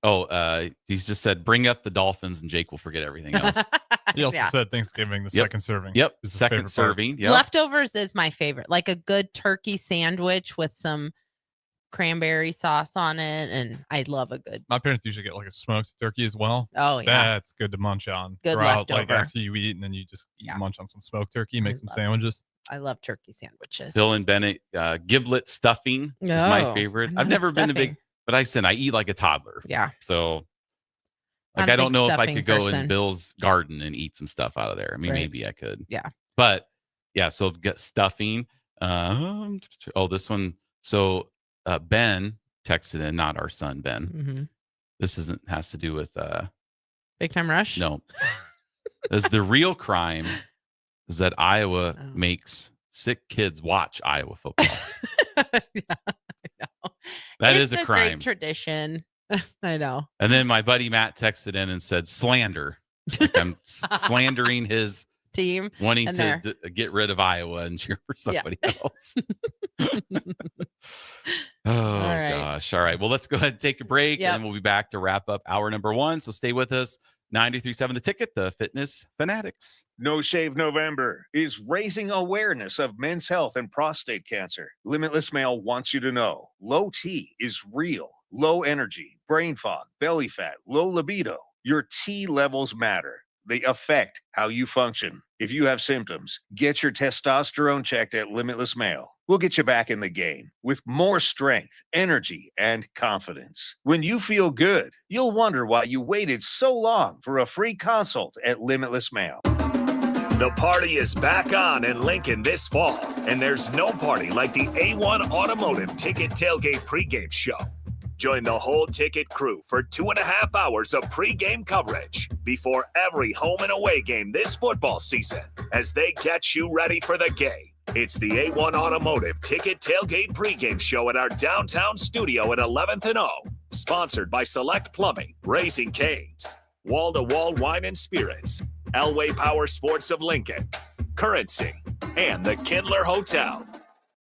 Oh, he's just said, bring up the Dolphins and Jake will forget everything else. He also Yeah. said Thanksgiving, the Yep. second serving. Yep. is his Second favorite part. serving. Yep. Leftovers is my favorite. Like a good turkey sandwich with some cranberry sauce on it. And I love a good. My parents usually get like a smoked turkey as well. Oh, yeah. That's good to munch on. Good throughout, like leftover. after you eat, and then you just Yeah. munch on some smoked turkey, make some love it. sandwiches. I love turkey sandwiches. Bill and Bennett, giblet stuffing is my Oh, favorite. I'm I've not a never been a big, stuffing. but I said I eat like a toddler. Yeah. So, Not like, a I don't big know if I stuffing could go person. in Bill's garden and eat some stuff out of there. I mean, Right. maybe I could. Yeah. But yeah, so I've got stuffing. This one. So Ben texted in, not our son Ben. Mm-hmm. This has to do with Big Time Rush? no. As the real crime is that Iowa Oh. makes sick kids watch Iowa football. Yeah, I know. That It's is a great crime. tradition. I know. And then my buddy Matt texted in and said slander. Like I'm slandering his Team. wanting and to they're- get rid of Iowa and cheer for Yeah. somebody else. Oh right. gosh. All right. Well, let's go ahead and take a break Yep. and then we'll be back to wrap up hour number 1. So stay with us. 93.7 The Ticket, the Fitness Fanatics. No Shave November is raising awareness of men's health and prostate cancer. Limitless Male wants you to know low T is real. Low energy, brain fog, belly fat, low libido. Your T levels matter. They affect how you function. If you have symptoms, get your testosterone checked at Limitless Male. We'll get you back in the game with more strength, energy, and confidence. When you feel good, you'll wonder why you waited so long for a free consult at Limitless Male. The party is back on in Lincoln this fall, and there's no party like the A1 Automotive Ticket Tailgate pregame show. Join the whole ticket crew for 2.5 hours of pregame coverage before every home and away game this football season as they get you ready for the game. It's the A1 Automotive Ticket Tailgate pregame show at our downtown studio at 11th and O. Sponsored by Select Plumbing, Raising Cane's, Wall to Wall Wine and Spirits, Elway Power Sports of Lincoln, Currency, and the Kindler Hotel.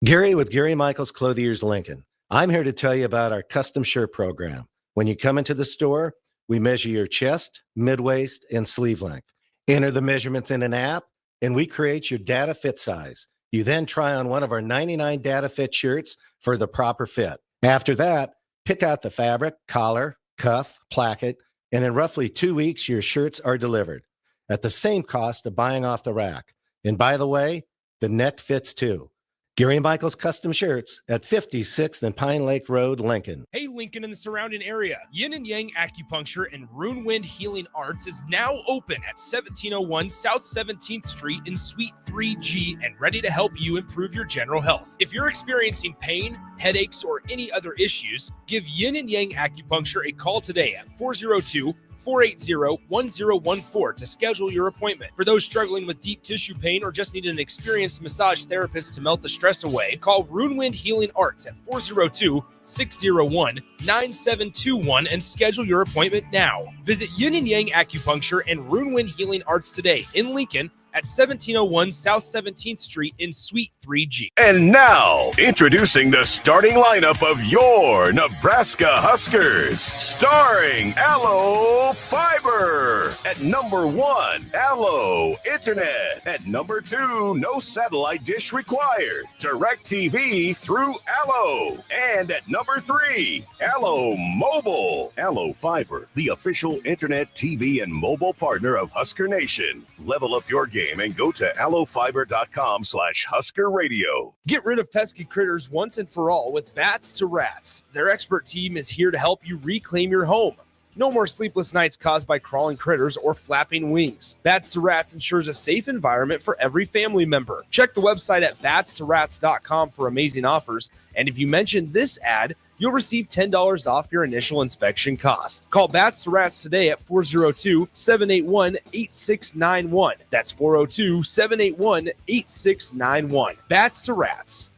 Gary with Gary Michaels Clothiers Lincoln. I'm here to tell you about our custom shirt program. When you come into the store, we measure your chest, mid-waist, and sleeve length. Enter the measurements in an app, and we create your data fit size. You then try on one of our 99 data fit shirts for the proper fit. After that, pick out the fabric, collar, cuff, placket, and in roughly 2 weeks, your shirts are delivered at the same cost of buying off the rack. And by the way, the neck fits too. Gary Michaels Custom Shirts at 56th and Pine Lake Road, Lincoln. Hey, Lincoln and the surrounding area. Yin and Yang Acupuncture and Rune Wind Healing Arts is now open at 1701 South 17th Street in Suite 3G and ready to help you improve your general health. If you're experiencing pain, headaches, or any other issues, give Yin and Yang Acupuncture a call today at 402 480-1014 to schedule your appointment. For those struggling with deep tissue pain or just need an experienced massage therapist to melt the stress away, call Runewind Healing Arts at 402-601-9721 and schedule your appointment now. Visit Yin and Yang Acupuncture and Runewind Healing Arts today in Lincoln at 1701 South 17th Street in Suite 3G. And now, introducing the starting lineup of your Nebraska Huskers, starring Allo Fiber. At number 1, Allo Internet. At number 2, no satellite dish required. DirecTV through Allo. And at number 3, Allo Mobile. Allo Fiber, the official internet, TV, and mobile partner of Husker Nation. Level up your game and go to allofiber.com/Husker Radio. Get rid of pesky critters once and for all with Bats to Rats. Their expert team is here to help you reclaim your home. No more sleepless nights caused by crawling critters or flapping wings. Bats to Rats ensures a safe environment for every family member. Check the website at batstorats.com for amazing offers. And if you mention this ad, you'll receive $10 off your initial inspection cost. Call Bats to Rats today at 402-781-8691. That's 402-781-8691. Bats to Rats.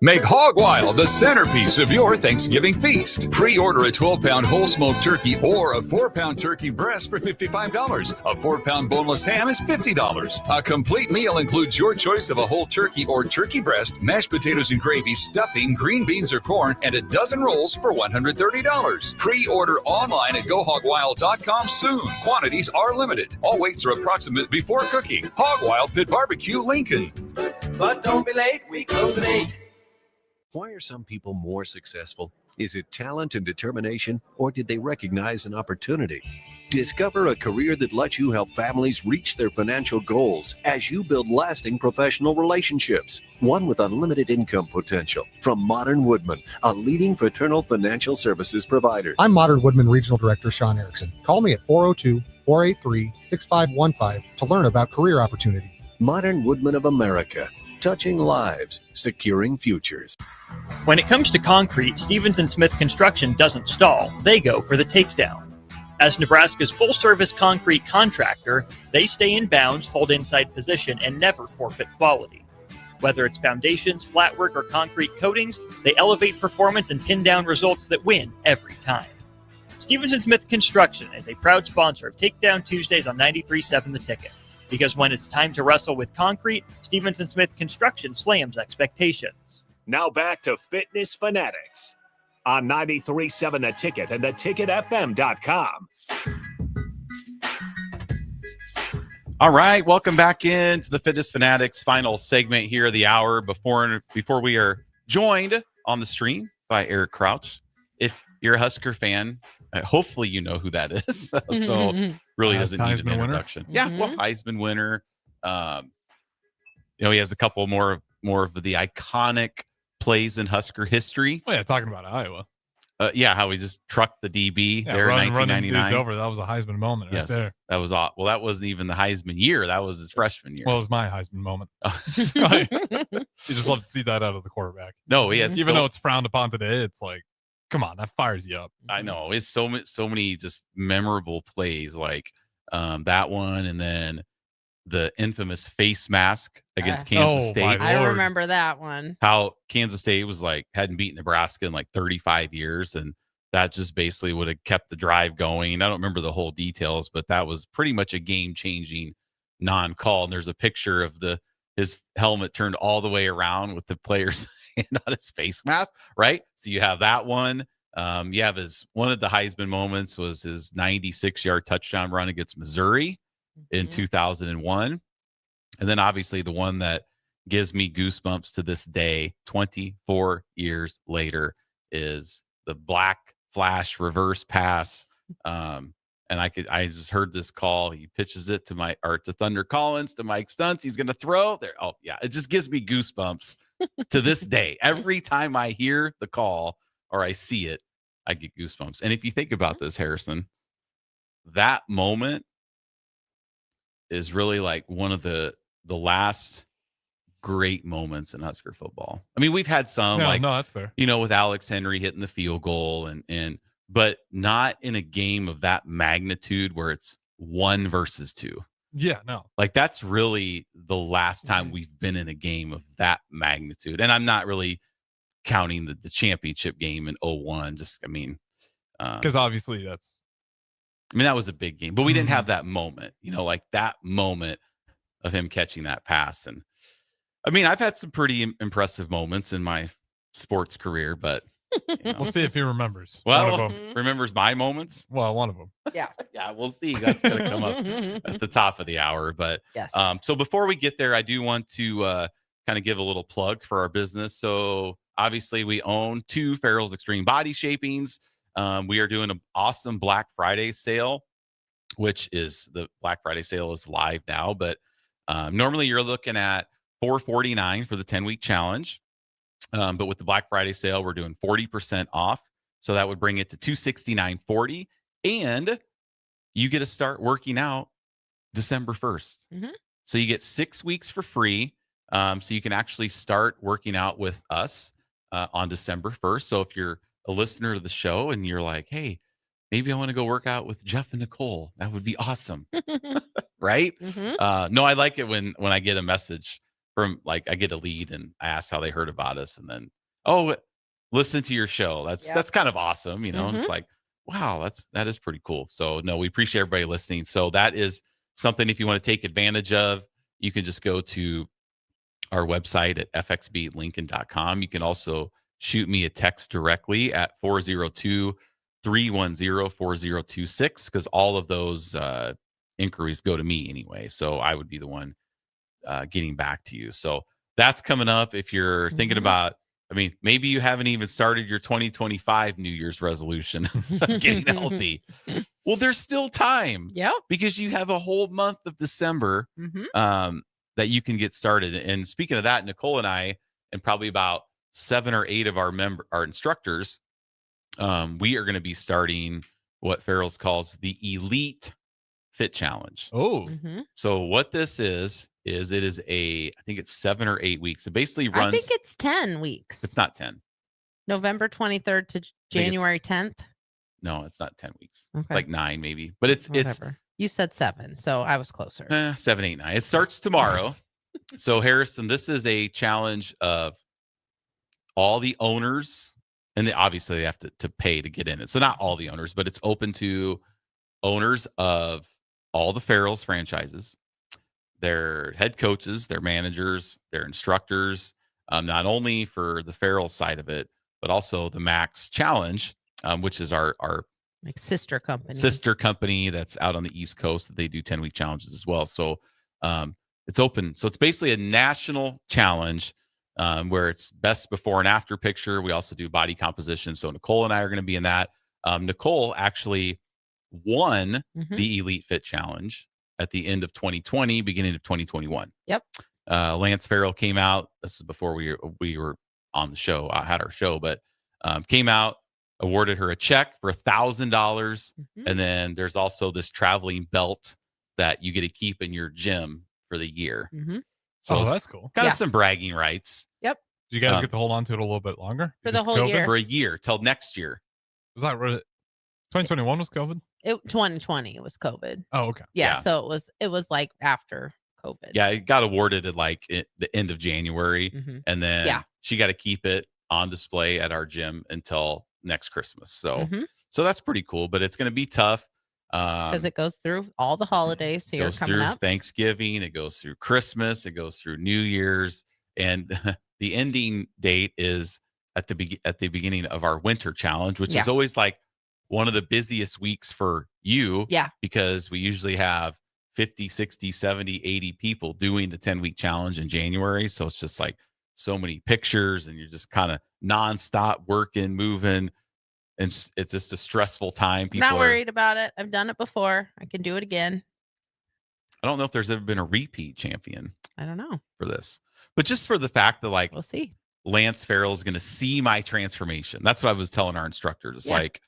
Make Hog Wild the centerpiece of your Thanksgiving feast. Pre-order a 12-pound whole smoked turkey or a 4-pound turkey breast for $55. A 4-pound boneless ham is $50. A complete meal includes your choice of a whole turkey or turkey breast, mashed potatoes and gravy, stuffing, green beans or corn, and a dozen rolls for $130. Pre-order online at GoHogWild.com soon. Quantities are limited. All weights are approximate before cooking. Hog Wild Pit Barbecue, Lincoln. But don't be late, we close at 8. Why are some people more successful? Is it talent and determination, or did they recognize an opportunity? Discover a career that lets you help families reach their financial goals as you build lasting professional relationships. One with unlimited income potential. From Modern Woodman, a leading fraternal financial services provider. I'm Modern Woodman Regional Director Sean Erickson. Call me at 402-483-6515 to learn about career opportunities. Modern Woodman of America. Touching lives, securing futures. When it comes to concrete, Stevens & Smith Construction doesn't stall. They go for the takedown. As Nebraska's full-service concrete contractor, they stay in bounds, hold inside position, and never forfeit quality. Whether it's foundations, flatwork, or concrete coatings, they elevate performance and pin down results that win every time. Stevens & Smith Construction is a proud sponsor of Takedown Tuesdays on 93.7 The Ticket. Because when it's time to wrestle with concrete, Stevens & Smith Construction slams expectations. Now back to Fitness Fanatics on 93.7 The Ticket and theticketfm.com. All right, welcome back into the Fitness Fanatics final segment here of the hour before we are joined on the stream by Eric Crouch. If you're a Husker fan, hopefully you know who that is. So really doesn't need an introduction. Winner. Yeah, well, Heisman winner. He has a couple more of the iconic plays in Husker history. Oh yeah, talking about Iowa. How he just trucked the DB there in 1999. Over. That was a Heisman moment right there. That was well, that wasn't even the Heisman year. That was his freshman year. Well, it was my Heisman moment. You just love to see that out of the quarterback. No, even though it's frowned upon today, it's like, come on, that fires you up. I know. It's so many just memorable plays like that one, and then the infamous face mask against Kansas State. I remember that one. How Kansas State was hadn't beaten Nebraska in 35 years, and that just basically would have kept the drive going. I don't remember the whole details, but that was pretty much a game-changing non-call. And there's a picture of his helmet turned all the way around with the player's hand on his face mask, right? So you have that one. You have one of the Heisman moments was his 96-yard touchdown run against Missouri in 2001. And then obviously the one that gives me goosebumps to this day, 24 years later, is the black flash reverse pass. And I just heard this call. He pitches it to Thunder Collins, to Mike Stuntz. He's going to throw there. Oh yeah. It just gives me goosebumps to this day. Every time I hear the call or I see it, I get goosebumps. And if you think about this, Harrison, that moment is really one of the last great moments in Husker football. I mean, we've had some no, that's fair. With Alex Henry hitting the field goal and but not in a game of that magnitude where it's 1 versus 2. Yeah, no. Like that's really the last time we've been in a game of that magnitude. And I'm not really counting the championship game in 01. Just, I mean, because obviously that was a big game, but we didn't have that moment, like that moment of him catching that pass. And I mean, I've had some pretty impressive moments in my sports career, but we'll see if he remembers. Well, one of them. remembers my moments. Well, one of them. Yeah. Yeah, we'll see. That's going to come up at the top of the hour. But yes. So before we get there, I do want to kind of give a little plug for our business. So obviously we own 2 Farrell's Extreme Body Shapings. We are doing an awesome Black Friday sale, which is the Black Friday sale is live now. But normally you're looking at $449 for the 10-week challenge. But with the Black Friday sale, we're doing 40% off. So that would bring it to $269.40. And you get to start working out December 1st. So you get 6 weeks for free. So you can actually start working out with us on December 1st. So if you're a listener to the show and you're like, hey, maybe I want to go work out with Jeff and Nicole, that would be awesome. Right? No, I like it when I get a message from, like, I get a lead and I ask how they heard about us, and then, oh, listen to your show. That's kind of awesome, And it's like, wow, that is pretty cool. So no, we appreciate everybody listening. So that is something, if you want to take advantage of, you can just go to our website at fxblincoln.com. You can also shoot me a text directly at 402-310-4026, because all of those inquiries go to me anyway. So I would be the one getting back to you. So that's coming up. If you're thinking about, I mean, maybe you haven't even started your 2025 New Year's resolution of getting healthy. Well, there's still time. Yep. Because you have a whole month of December that you can get started. And speaking of that, Nicole and I, and probably about 7 or 8 of our instructors, we are going to be starting what Farrell's calls the Elite Fit Challenge. Oh. So what this is it is I think it's 7 or 8 weeks. It basically runs. I think it's 10 weeks. It's not 10. November 23rd to January 10th. No, it's not 10 weeks. Okay. Like 9 maybe. But it's You said 7, so I was closer. 7, 8, 9. It starts tomorrow. So Harrison, this is a challenge of all the owners, and obviously they have to pay to get in it. So not all the owners, but it's open to owners of all the Farrell's franchises, their head coaches, their managers, their instructors, not only for the Farrell side of it, but also the Max Challenge, which is our like sister company that's out on the East Coast, that they do 10-week challenges as well. So it's open. So it's basically a national challenge where it's best before and after picture. We also do body composition. So Nicole and I are going to be in that. Nicole actually won the Elite Fit Challenge at the end of 2020, beginning of 2021. Yep. Lance Farrell came out. This is before we were on the show. I had our show, but came out, awarded her a check for $1,000. And then there's also this traveling belt that you get to keep in your gym for the year. So that's cool. Kind of some bragging rights. Yep. Do you guys get to hold on to it a little bit longer? For the whole year. For a year, till next year. Was that right? 2021 was COVID? 2020 was COVID. Oh, okay. Yeah. So it was like after COVID. Yeah, it got awarded at like the end of January. And then she got to keep it on display at our gym until next Christmas. So so that's pretty cool, but it's going to be tough. Because it goes through all the holidays here goes coming through up. Thanksgiving, it goes through Christmas, it goes through New Year's, and the ending date is at the beginning of our winter challenge, which is always like one of the busiest weeks for you. Yeah. Because we usually have 50, 60, 70, 80 people doing the 10-week challenge in January. So it's just like so many pictures, and you're just kind of nonstop working, moving. And it's just a stressful time. I'm not worried about it. I've done it before. I can do it again. I don't know if there's ever been a repeat champion. I don't know for this, but just for the fact that, like, we'll see. Lance Farrell is going to see my transformation. That's what I was telling our instructors. It's like,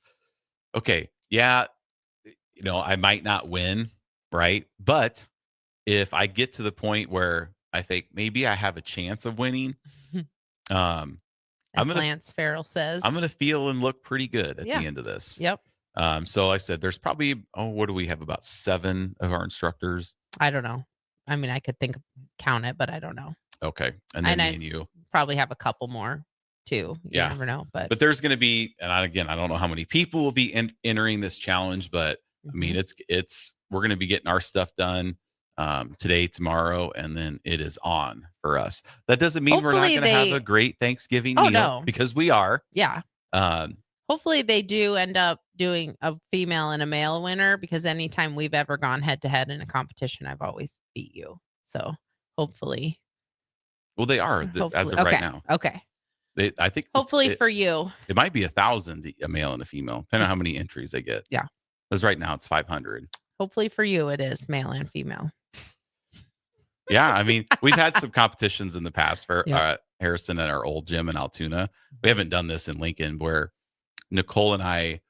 okay, I might not win, right? But if I get to the point where I think maybe I have a chance of winning, as Lance Farrell says. I'm gonna feel and look pretty good at Yeah. the end of this. Yep. So I said there's probably what do we have, about 7 of our instructors? I don't know. I mean, I could count it, but I don't know. Okay, and then And me and you probably have a couple more too. You never know, but there's going to be, and I don't know how many people will be entering this challenge, but I mean, we're going to be getting our stuff done today, tomorrow, and then it is on for us. That doesn't mean we're not Hopefully going to have a great Thanksgiving Oh, meal, no. because we are. yeah. Um, Hopefully they do end up doing a female and a male winner, because anytime we've ever gone head to head in a competition, I've always beat you. So hopefully. well, they are as of Hopefully. right now. Okay. I think Hopefully for you. it might be 1,000, a male and a female, depending on how many entries they get. Yeah. Because right now it's 500. Hopefully for you, it is male and female. Yeah, I mean, we've had some competitions in the past for Yeah. Harrison at our old gym in Altoona. We haven't done this in Lincoln, where Nicole and I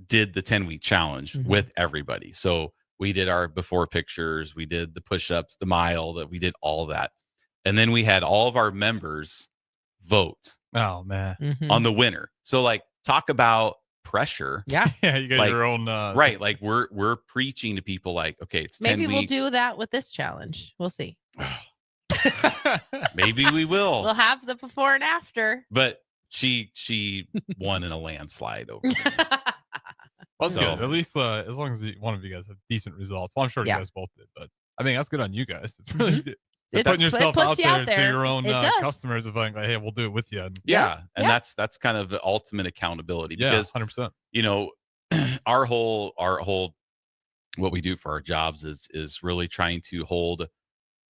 did the 10-week challenge with everybody. So we did our before pictures, we did the push-ups, the mile, that we did all of that. And then we had all of our members vote Oh man. on the winner. So like, talk about pressure. Yeah. Yeah, you got Like, your own right. Like we're preaching to people like, okay, it's 10 Maybe we'll weeks. do that with this challenge. We'll see. Maybe we will. We'll have the before and after. But she won in a landslide over me. Well, that's So- good. At least as long as one of you guys have decent results. Well, I'm sure Yeah. you guys both did, but I mean, that's good on you guys. It's really It putting puts yourself you out out there to there. your own It does. customers of like, hey, we'll do it with you. And Yeah. And Yeah. that's kind of the ultimate accountability, yeah, because 100%. you know, our whole what we do for our jobs is really trying to hold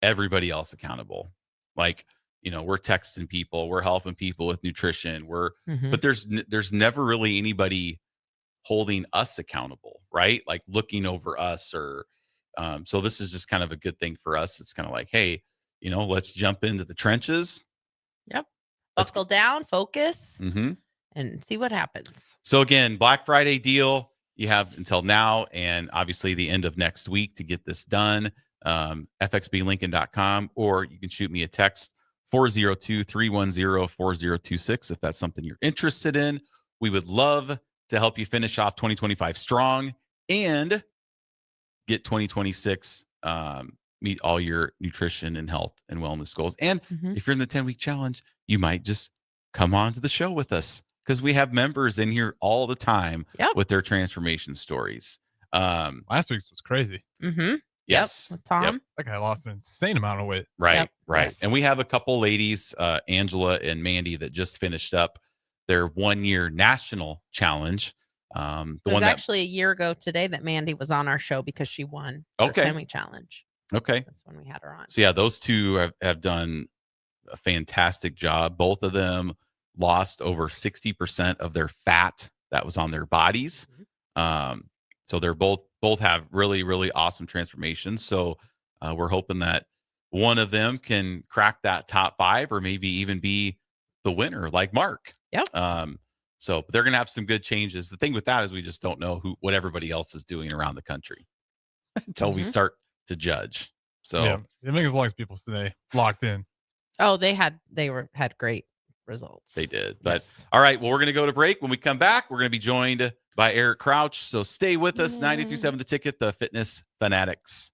everybody else accountable. Like, you know, we're texting people, we're helping people with nutrition, but there's never really anybody holding us accountable, right? Like looking over us, or so this is just kind of a good thing for us. It's kind of like, hey, you know, let's jump into the trenches. Yep. Buckle down, focus, Mm-hmm. and see what happens. So again, Black Friday deal, you have until now and obviously the end of next week to get this done. fxblincoln.com, or you can shoot me a text 402-310-4026 if that's something you're interested in. We would love to help you finish off 2025 strong and get 2026 meet all your nutrition and health and wellness goals. And if you're in the 10-week challenge, you might just come on to the show with us, because we have members in here all the time with their transformation stories. Last week's was crazy. Yes. With Tom. Yep. That guy lost an insane amount of weight. Right, Yep. right. Yes. And we have a couple ladies, Angela and Mandy, that just finished up their 1-year national challenge. It was actually a year ago today that Mandy was on our show because she won her Okay. 10-week challenge. Okay. That's when we had her on. So yeah, those two have done a fantastic job. Both of them lost over 60% of their fat that was on their bodies. So they're both have really, really awesome transformations. So we're hoping that one of them can crack that top 5, or maybe even be the winner, like Mark. Yep. So they're gonna have some good changes. The thing with that is we just don't know what everybody else is doing around the country until we start to judge. So yeah, I think as long as people stay locked in. Oh, they had great results. they did. But all right, well, we're gonna go to break. When we come back, we're gonna be joined by Eric Crouch. So stay with us. 93.7 The Ticket, the Fitness Fanatics.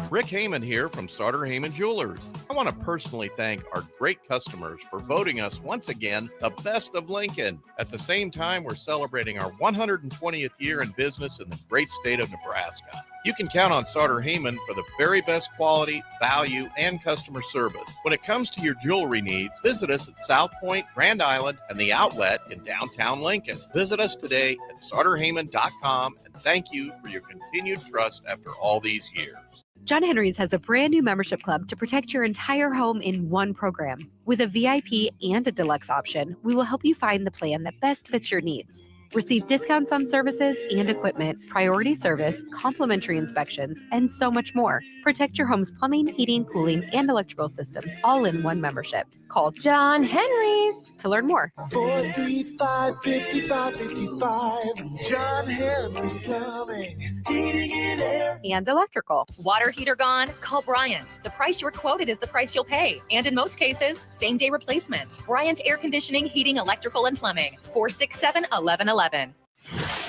Rick Heyman here from Starter Heyman Jewelers. I want to personally thank our great customers for voting us once again the best of Lincoln. At the same time, we're celebrating our 120th year in business in the great state of Nebraska. You can count on Starter Heyman for the very best quality, value, and customer service. When it comes to your jewelry needs, visit us at South Point, Grand Island, and the Outlet in downtown Lincoln. Visit us today at starterheyman.com, and thank you for your continued trust after all these years. John Henry's has a brand new membership club to protect your entire home in one program. With a VIP and a deluxe option, we will help you find the plan that best fits your needs. Receive discounts on services and equipment, priority service, complimentary inspections, and so much more. Protect your home's plumbing, heating, cooling, and electrical systems all in one membership. Call John Henry's to learn more. 435-5555. John Henry's Plumbing, heating and air and electrical. Water heater gone? Call Bryant. The price you're quoted is the price you'll pay. And in most cases, same-day replacement. Bryant Air Conditioning, Heating, Electrical, and Plumbing. 467-1111.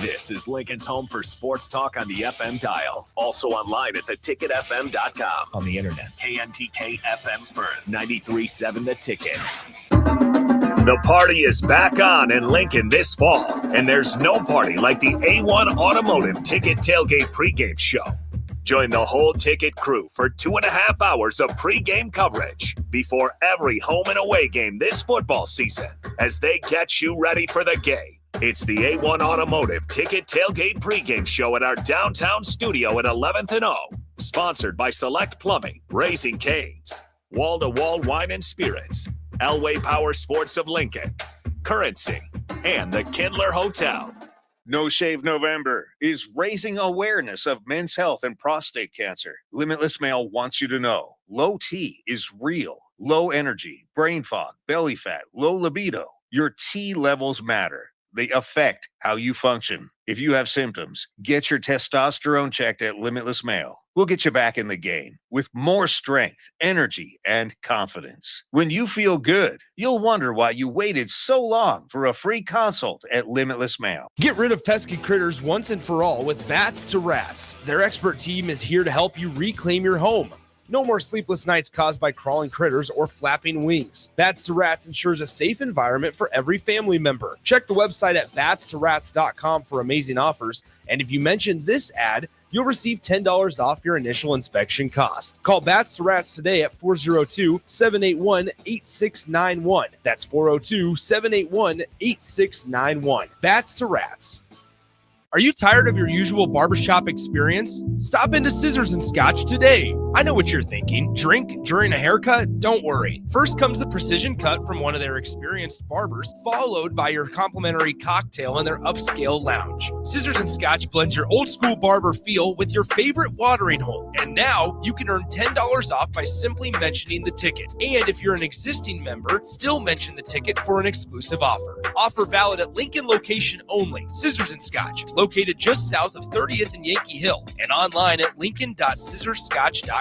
This is Lincoln's home for sports talk on the FM dial. Also online at theticketfm.com. On the internet, KNTK FM Firth, 93.7 The Ticket. The party is back on in Lincoln this fall, and there's no party like the A1 Automotive Ticket Tailgate pregame show. Join the whole Ticket crew for 2.5 hours of pregame coverage before every home and away game this football season as they get you ready for the game. It's the A1 Automotive Ticket Tailgate pregame show at our downtown studio at 11th and O. Sponsored by Select Plumbing, Raising Cane's, Wall to Wall Wine and Spirits, Elway Power Sports of Lincoln, Currency, and the Kindler Hotel. No Shave November is raising awareness of men's health and prostate cancer. Limitless Male wants you to know low T is real. Low energy, brain fog, belly fat, low libido. Your T levels matter. They affect how you function. If you have symptoms, get your testosterone checked at Limitless Male. We'll get you back in the game with more strength, energy, and confidence. When you feel good, you'll wonder why you waited so long for a free consult at Limitless Male. Get rid of pesky critters once and for all with Bats to Rats. Their expert team is here to help you reclaim your home. No more sleepless nights caused by crawling critters or flapping wings. Bats to Rats ensures a safe environment for every family member. Check the website at batstoRats.com for amazing offers. And if you mention this ad, you'll receive $10 off your initial inspection cost. Call Bats to Rats today at 402-781-8691. That's 402-781-8691. Bats to Rats. Are you tired of your usual barbershop experience? Stop into Scissors and Scotch today. I know what you're thinking. Drink during a haircut? Don't worry. First comes the precision cut from one of their experienced barbers, followed by your complimentary cocktail in their upscale lounge. Scissors and Scotch blends your old school barber feel with your favorite watering hole. And now you can earn $10 off by simply mentioning the ticket. And if you're an existing member, still mention the ticket for an exclusive offer. Offer valid at Lincoln location only. Scissors and Scotch, located just south of 30th and Yankee Hill, and online at lincoln.scissorscotch.com.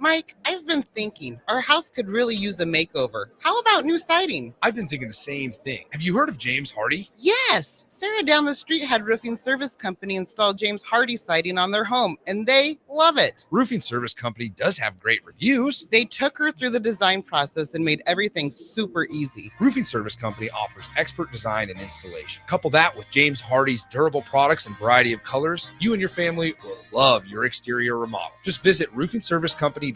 Mike, I've been thinking our house could really use a makeover. How about new siding? I've been thinking the same thing. Have you heard of James Hardy? Yes. Sarah down the street had Roofing Service Company install James Hardy siding on their home, and they love it. Roofing Service Company does have great reviews. They took her through the design process and made everything super easy. Roofing Service Company offers expert design and installation. Couple that with James Hardy's durable products and variety of colors, you and your family will love your exterior remodel. Just visit roofingservicecompany.com.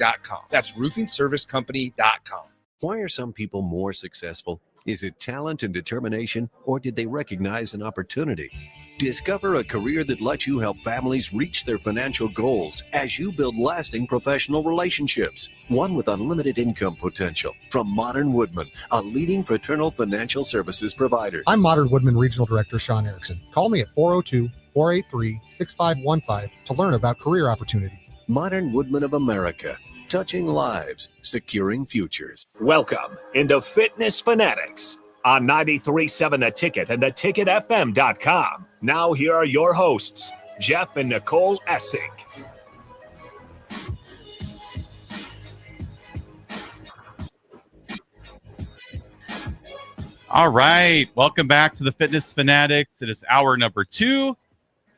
That's roofingservicecompany.com. Why are some people more successful? Is it talent and determination, or did they recognize an opportunity? Discover a career that lets you help families reach their financial goals as you build lasting professional relationships. One with unlimited income potential. From Modern Woodman, a leading fraternal financial services provider. I'm Modern Woodman Regional Director Sean Erickson. Call me at 402-483-6515 to learn about career opportunities. Modern Woodman of America. Touching lives, securing futures. Welcome into Fitness Fanatics on 93.7 The Ticket and theticketfm.com. Now here are your hosts, Jeff and Nicole Essink. All right. Welcome back to the Fitness Fanatics. It is hour number 2.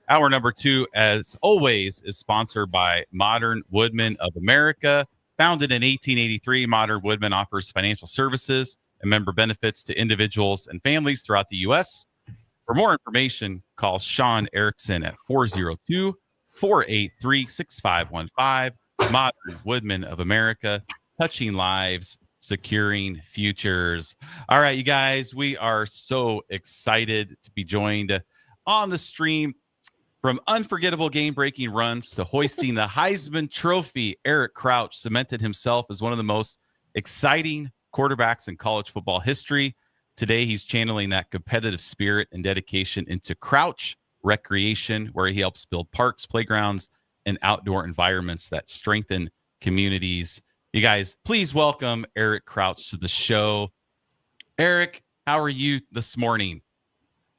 Hour number 2, as always, is sponsored by Modern Woodman of America. Founded in 1883, Modern Woodman offers financial services and member benefits to individuals and families throughout the U.S. For more information, call Sean Erickson at 402-483-6515. Modern Woodman of America, touching lives, securing futures. All right, you guys, we are so excited to be joined on the stream. From unforgettable game-breaking runs to hoisting the Heisman Trophy, Eric Crouch cemented himself as one of the most exciting quarterbacks in college football history. Today, he's channeling that competitive spirit and dedication into Crouch Recreation, where he helps build parks, playgrounds, and outdoor environments that strengthen communities. You guys, please welcome Eric Crouch to the show. Eric, how are you this morning?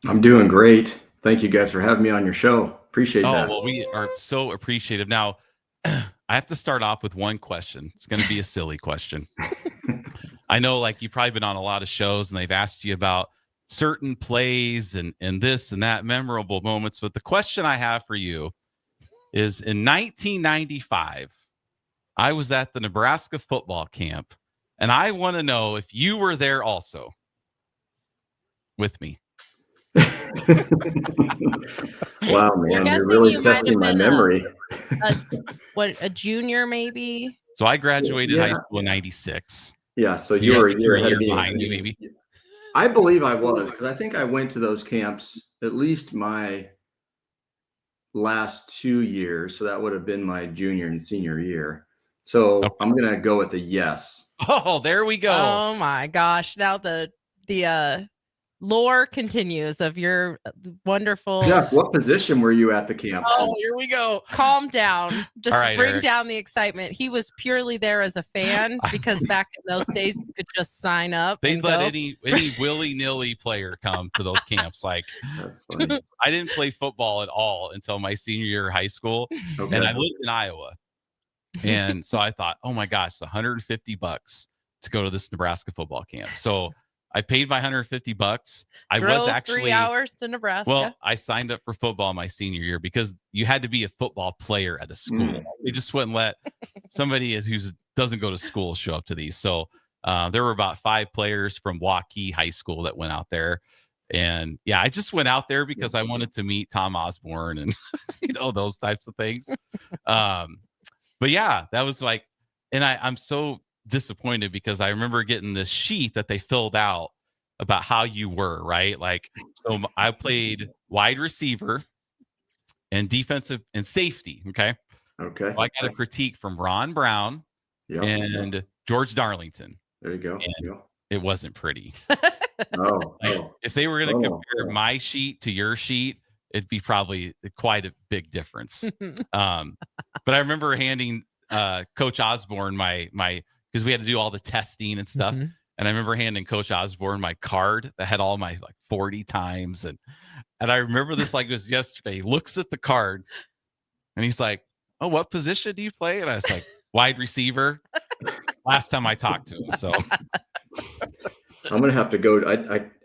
I'm doing great. Thank you guys for having me on your show. Appreciate Oh, that. well, we are so appreciative. Now, I have to start off with one question. It's going to be a silly question. I know, like, you've probably been on a lot of shows and they've asked you about certain plays and this and that, memorable moments. But the question I have for you is, in 1995, I was at the Nebraska football camp, and I want to know if you were there also with me. Wow, man, Guessing you're really you might have testing my been memory. a junior maybe? So I graduated high Yeah. school in 96. Yeah, so you were a year ahead of me. behind me, maybe. I believe I was, because I think I went to those camps at least my last 2 years. So that would have been my junior and senior year. So I'm going to go with a yes. Oh, there we go. Oh my gosh. Now the lore continues of your wonderful. Jeff, what position were you at the camp? Oh, here we go. Calm down. Just All right, bring Eric. down the excitement. He was purely there as a fan because back in those days you could just sign up. They and let go. any willy-nilly player come to those camps. Like, that's funny. I didn't play football at all until my senior year of high school, Okay. and I lived in Iowa. And so I thought, oh my gosh, it's $150 to go to this Nebraska football camp. So I paid my $150. I Drove was actually 3 hours to Nebraska. Well, I signed up for football my senior year because you had to be a football player at a school. They just wouldn't let somebody who doesn't go to school show up to these. So there were about 5 players from Waukee High School that went out there. And yeah, I just went out there because I wanted to meet Tom Osborne and those types of things. But yeah, that was like, and I'm so disappointed because I remember getting this sheet that they filled out about how you were, right? Like, so I played wide receiver and defensive and safety. Okay. Okay. So I got a critique from Ron Brown and George Darlington. There you go. And it wasn't pretty. Oh, If they were going to compare my sheet to your sheet, it'd be probably quite a big difference. But I remember handing Coach Osborne my because we had to do all the testing and stuff. And I remember handing Coach Osborne my card that had all my like 40 times. And I remember this like it was yesterday. He looks at the card and he's like, oh, what position do you play? And I was like, wide receiver. Last time I talked to him. So I'm going to have to go.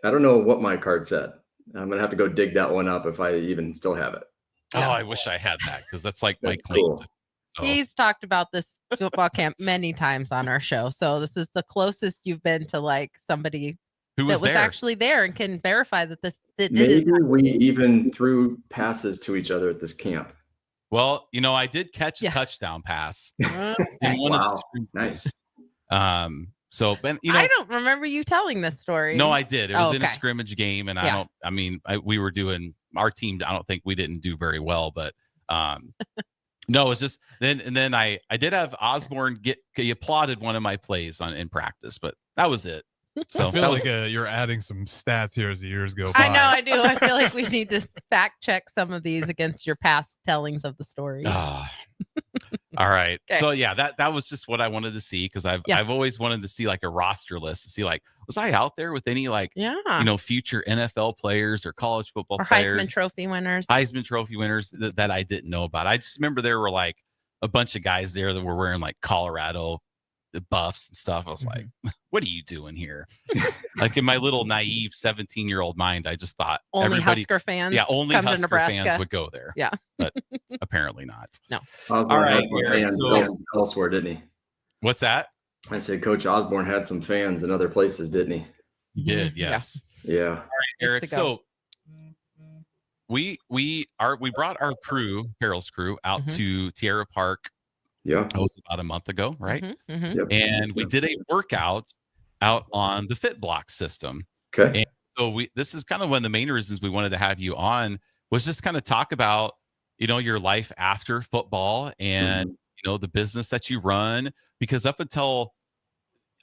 I don't know what my card said. I'm going to have to go dig that one up if I even still have it. Oh, I wish I had that because that's like my claim. Cool. So. He's talked about this football camp many times on our show. So this is the closest you've been to like somebody who was that was there? Actually there and can verify that this Maybe we even threw passes to each other at this camp. Well, I did catch a touchdown pass. And one of the nice. So, but I don't remember you telling this story. No, I did. It was in a okay. scrimmage game, and we were doing our team. I don't think we didn't do very well, but no, it was just then I did have Osborne he applauded one of my plays in practice, but that was it. So I feel like you're adding some stats here as the years go by. I know I do. I feel like we need to fact check some of these against your past tellings of the story. All right. Okay. So yeah, that was just what I wanted to see because I've always wanted to see like a roster list to see like was I out there with any like future NFL players or college football or players, Heisman Trophy winners that I didn't know about. I just remember there were like a bunch of guys there that were wearing like Colorado buffs and stuff. I was like, what are you doing here? Like in my little naive 17-year-old mind, I just thought only Husker fans. Yeah, only come to Husker Nebraska. fans would go there. Yeah, but apparently not. No. All right. Elsewhere, didn't he? What's that? I said Coach Osborne had some fans in other places, didn't he? He did. Yes. Yeah. All right, Eric. So we brought our crew, Carol's crew, out to Tierra Park. Yeah. That was about a month ago, right? Yep. And we did a workout out on the Fit Block system. Okay. And so this is kind of one of the main reasons we wanted to have you on was just kind of talk about, your life after football and, the business that you run, because up until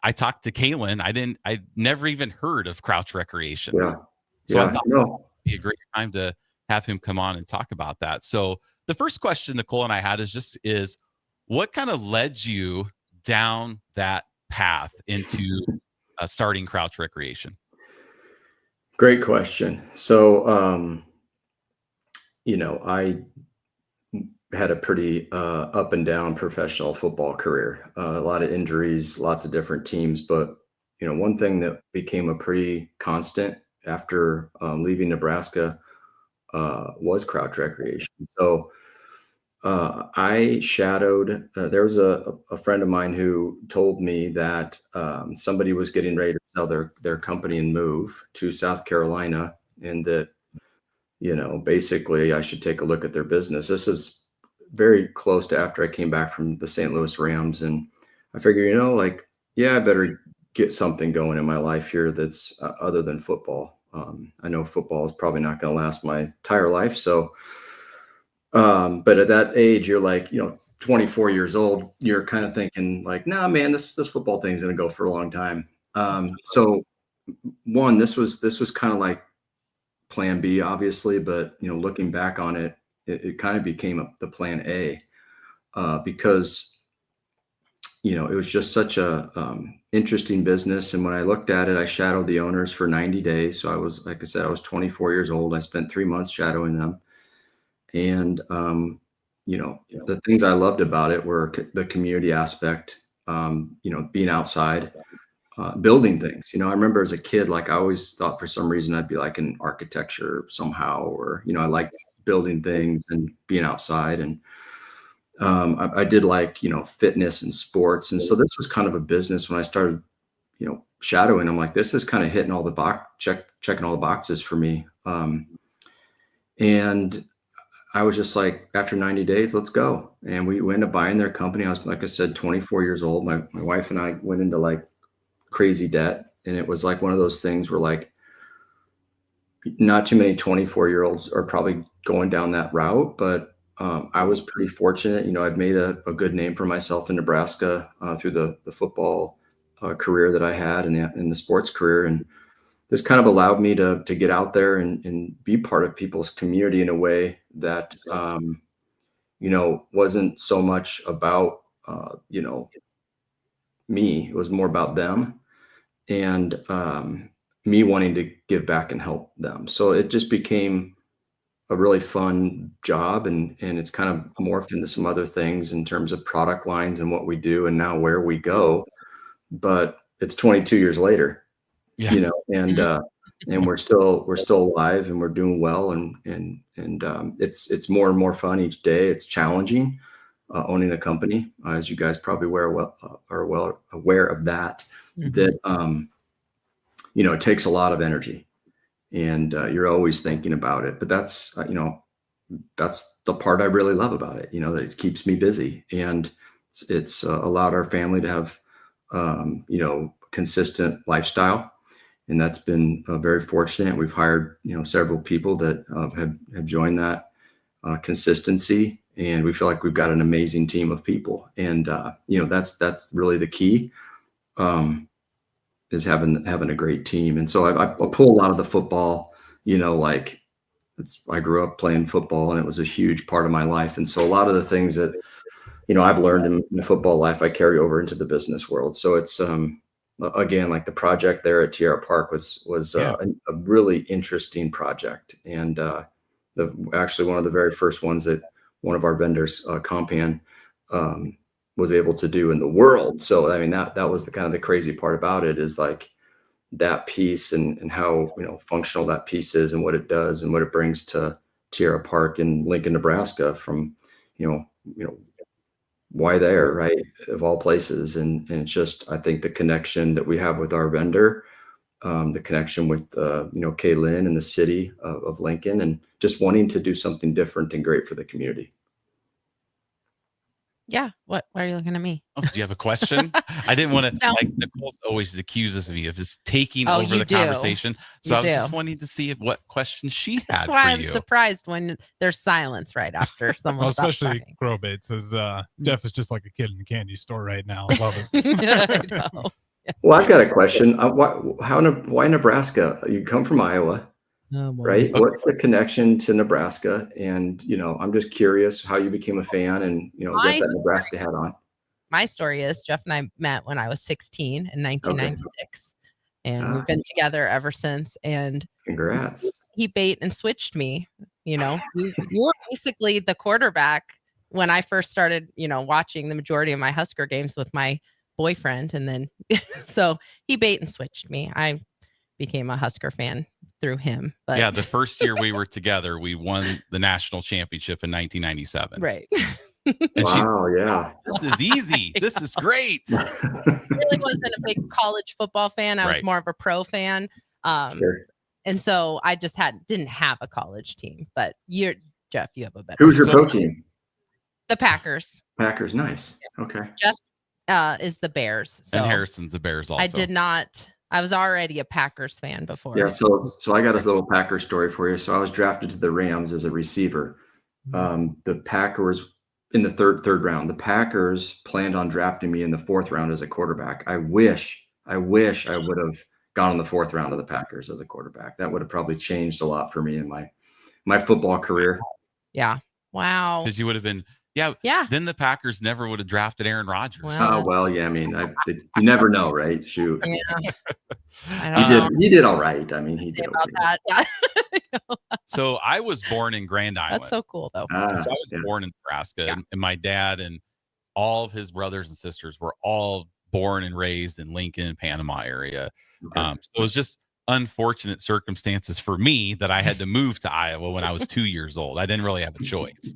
I talked to Kalen, I never even heard of Crouch Recreation. Yeah. So I thought it would be a great time to have him come on and talk about that. So the first question Nicole and I had is what kind of led you down that path into starting Crouch Recreation? Great question. So I had a pretty up and down professional football career. A lot of injuries, lots of different teams, but one thing that became a pretty constant after leaving Nebraska was crouch recreation. So I shadowed. There was a friend of mine who told me that somebody was getting ready to sell their company and move to South Carolina, and that basically I should take a look at their business. This is very close to after I came back from the St. Louis Rams, and I figure, like, yeah, I better get something going in my life here that's other than football. I know football is probably not going to last my entire life, so. But at that age, you're like, 24 years old, you're kind of thinking like, nah, man, this football thing's going to go for a long time. So one, this was kind of like plan B, obviously, but looking back on it, it kind of became the plan A, because it was just such a interesting business. And when I looked at it, I shadowed the owners for 90 days. So I was, like I said, I was 24 years old. I spent 3 months shadowing them. And, the things I loved about it were the community aspect, being outside, building things. I remember as a kid, like I always thought for some reason I'd be like in architecture somehow, or, I liked building things and being outside. And I did like, fitness and sports. And so this was kind of a business when I started, shadowing. I'm like, this is kind of hitting all the checking all the boxes for me. And I was just like, after 90 days, let's go. And we ended up buying their company. I was, like I said, 24 years old. My wife and I went into like crazy debt. And it was like one of those things where like not too many 24-year-olds are probably going down that route. But I was pretty fortunate. I'd made a good name for myself in Nebraska through the football career that I had and the sports career. And this kind of allowed me to get out there and be part of people's community in a way that, wasn't so much about, me. It was more about them and me wanting to give back and help them. So it just became a really fun job, and it's kind of morphed into some other things in terms of product lines and what we do and now where we go. But it's 22 years later. Yeah. And we're still alive and we're doing well, and it's more and more fun each day. It's challenging owning a company, as you guys probably are well aware of that. That it takes a lot of energy, and you're always thinking about it. But that's the part I really love about it. That it keeps me busy, and it's allowed our family to have consistent lifestyle. And that's been very fortunate. We've hired, several people that have joined that consistency, and we feel like we've got an amazing team of people. And that's really the key, is having a great team. And so I pull a lot of the football. I grew up playing football, and it was a huge part of my life. And so a lot of the things that I've learned in my football life, I carry over into the business world. So it's again, like the project there at Tierra Park was a really interesting project, and actually one of the very first ones that one of our vendors, Compan, was able to do in the world. So I mean, that was the kind of the crazy part about it, is like that piece and how functional that piece is and what it does and what it brings to Tierra Park in Lincoln, Nebraska. From why there, right, of all places. And it's just, I think the connection that we have with our vendor, the connection with, Kaylin and the city of Lincoln, and just wanting to do something different and great for the community. Yeah. Why are you looking at me? Oh, do you have a question? I didn't want to, No. like Nicole always accuses me of just taking Oh, over you the do. conversation. So You I was do. just wanting to see what questions she had That's for why I'm you. surprised when there's silence right after someone Well, stops especially talking. Crowbait says Jeff is just like a kid in a candy store right now. Love it. I know. Well, I've got a question. Why Nebraska? You come from Iowa, right? Okay. What's the connection to Nebraska? And, I'm just curious how you became a fan and, get that Nebraska hat on. My story is Jeff and I met when I was 16 in 1996, and we've been together ever since. And Congrats. he bait and switched me You were basically the quarterback when I first started, watching the majority of my Husker games with my boyfriend. And then, so he bait and switched me. I became a Husker fan through him. But Yeah, the first year we were together, we won the national championship in 1997. Right. And Wow, yeah. This is easy. This is great. I really wasn't a big college football fan. I was Right. more of a pro fan. Sure. And so I just didn't have a college team. But Jeff, you have a better. Who's your pro team? The Packers. Packers. Nice. Okay. Jeff is the Bears. So And Harrison's the Bears also. I did not. I was already a Packers fan before. Yeah. So I got a little Packers story for you. So I was drafted to the Rams as a receiver. The Packers in the third round. The Packers planned on drafting me in the 4th round as a quarterback. I wish I would have gone in the 4th round of the Packers as a quarterback. That would have probably changed a lot for me in my football career. Yeah. Wow. Because you would have been, yeah. Then the Packers never would have drafted Aaron Rodgers. Oh, well, yeah. I mean, you never know, right? Shoot. Yeah. I don't know. He did all right. I mean, he did about okay. that. Yeah. So I was born in Grand Island. That's so cool, though. So I was born in Nebraska, and my dad and all of his brothers and sisters were all born and raised in Lincoln, Panama area. So it was just unfortunate circumstances for me that I had to move to Iowa when I was 2 years old. I didn't really have a choice.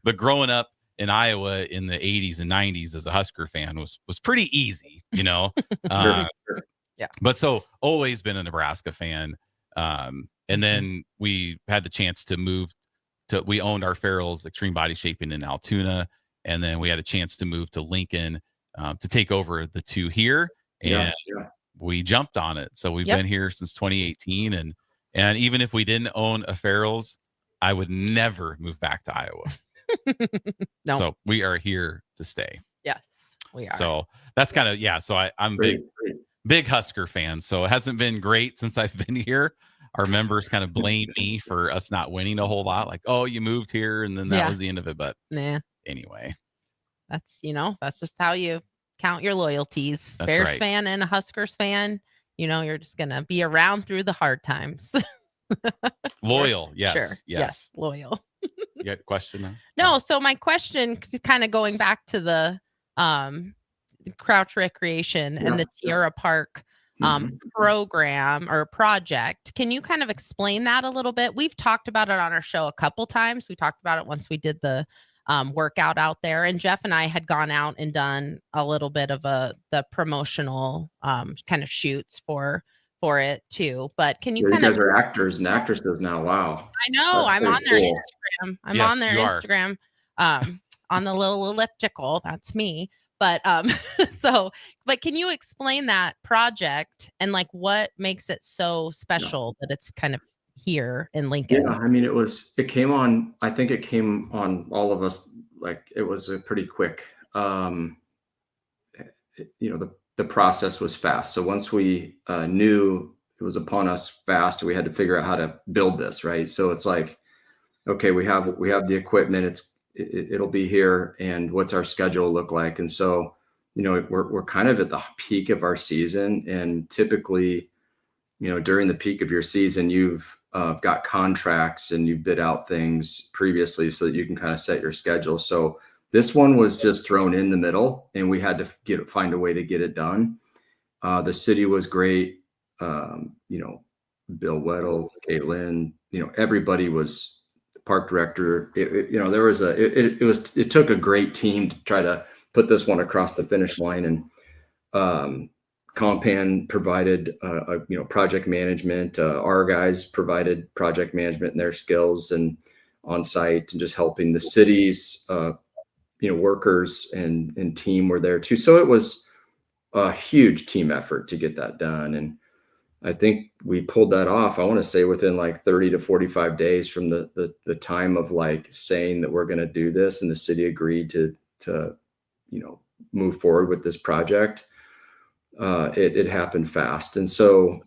But growing up in Iowa in the 80s and 90s as a Husker fan was pretty easy, Sure. But so always been a Nebraska fan. And then we had the chance to move we owned our Farrell's Extreme Body Shaping in Altoona. And then we had a chance to move to Lincoln to take over the 2 here. And we jumped on it. So we've been here since 2018. And even if we didn't own a Farrell's, I would never move back to Iowa. No. So we are here to stay. Yes, we are. So that's kind of, so I'm big Husker fan. So it hasn't been great since I've been here. Our members kind of blame me for us not winning a whole lot. Like, oh, you moved here and then that was the end of it. But anyway. That's just how you count your loyalties. That's Bears right. fan and a Huskers fan. You're just going to be around through the hard times. Loyal. Yes. Sure. Yes. Loyal. You got a question now? No. So my question, kind of going back to the Crouch Recreation and the Tierra Park program or project. Can you kind of explain that a little bit? We've talked about it on our show a couple times. We talked about it once we did the workout out there, and Jeff and I had gone out and done a little bit of the promotional kind of shoots for it too. But can you you guys are actors and actresses now? Wow. I know. I'm on their Instagram. I'm on their you are. Instagram on the little elliptical. That's me. But but can you explain that project and like what makes it so special that it's kind of here in Lincoln? Yeah, I mean, it came on all of us. Like it was a pretty quick, the process was fast. So once we knew it was upon us fast, we had to figure out how to build this. Right. So it's like, okay, we have the equipment. It'll be here, and what's our schedule look like? And so, we're kind of at the peak of our season, and typically, during the peak of your season, you've got contracts and you bid out things previously so that you can kind of set your schedule. So this one was just thrown in the middle, and we had to find a way to get it done. The city was great. Bill Weddle, Caitlin, everybody was. Park director, it took a great team to try to put this one across the finish line, and Compan provided project management. Our guys provided project management and their skills and on site, and just helping the city's workers and team were there too. So it was a huge team effort to get that done, and I think we pulled that off, I want to say within like 30 to 45 days from the time of like saying that we're going to do this, and the city agreed to move forward with this project. It happened fast. And so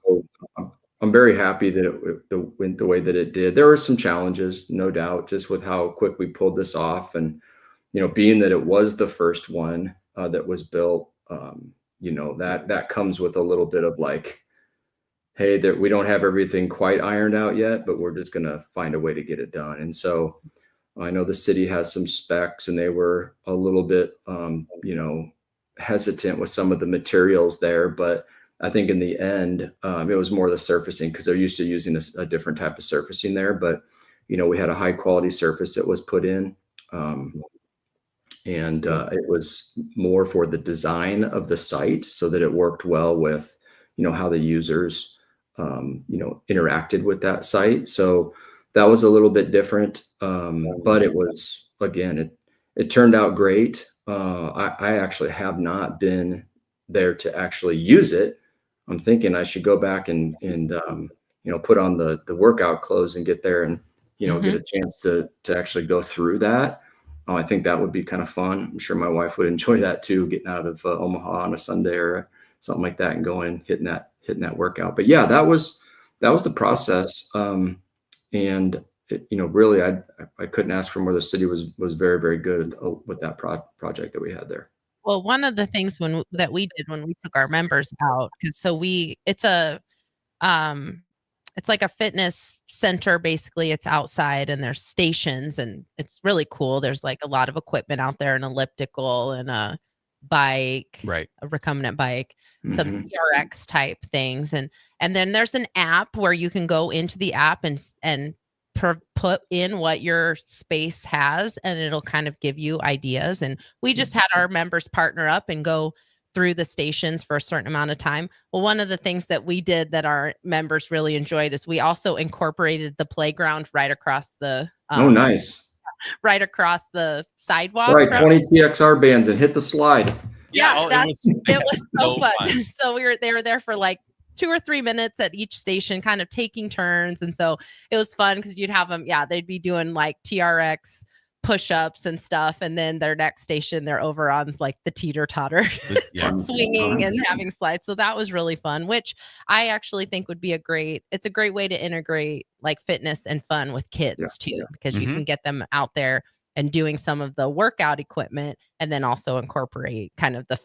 I'm very happy that it went the way that it did. There were some challenges, no doubt, just with how quick we pulled this off. And, being that it was the first one that was built, that comes with a little bit of like, hey, that we don't have everything quite ironed out yet, but we're just going to find a way to get it done. And so I know the city has some specs, and they were a little bit, hesitant with some of the materials there, but I think in the end, it was more the surfacing, because they're used to using a different type of surfacing there. But, we had a high quality surface that was put in. And it was more for the design of the site so that it worked well with, how the users, interacted with that site. So that was a little bit different. But it was, again, it turned out great. I actually have not been there to actually use it. I'm thinking I should go back and put on the workout clothes and get there and, get a chance to actually go through that. I think that would be kind of fun. I'm sure my wife would enjoy that too, getting out of Omaha on a Sunday or something like that and going, hitting that workout. But yeah, that was the process. And really, I couldn't ask for more. The city was very, very good with that project that we had there. Well, one of the things that we did when we took our members out, it's like a fitness center, basically. It's outside and there's stations and it's really cool. There's like a lot of equipment out there, an elliptical and a bike, right? A recumbent bike, some TRX type things. And then there's an app where you can go into the app and put in what your space has, and it'll kind of give you ideas. And we just had our members partner up and go through the stations for a certain amount of time. Well, one of the things that we did that our members really enjoyed is we also incorporated the playground right across the nice, right across the sidewalk. Right, 20 TXR bands and hit the slide. Yeah, it was so fun. So they were there for like 2 or 3 minutes at each station, kind of taking turns. And so it was fun because you'd have them, they'd be doing like TRX push-ups and stuff, and then their next station they're over on like the teeter-totter swinging and having slides. So that was really fun, which I actually think would be it's a great way to integrate like fitness and fun with kids too, because you can get them out there and doing some of the workout equipment and then also incorporate kind of the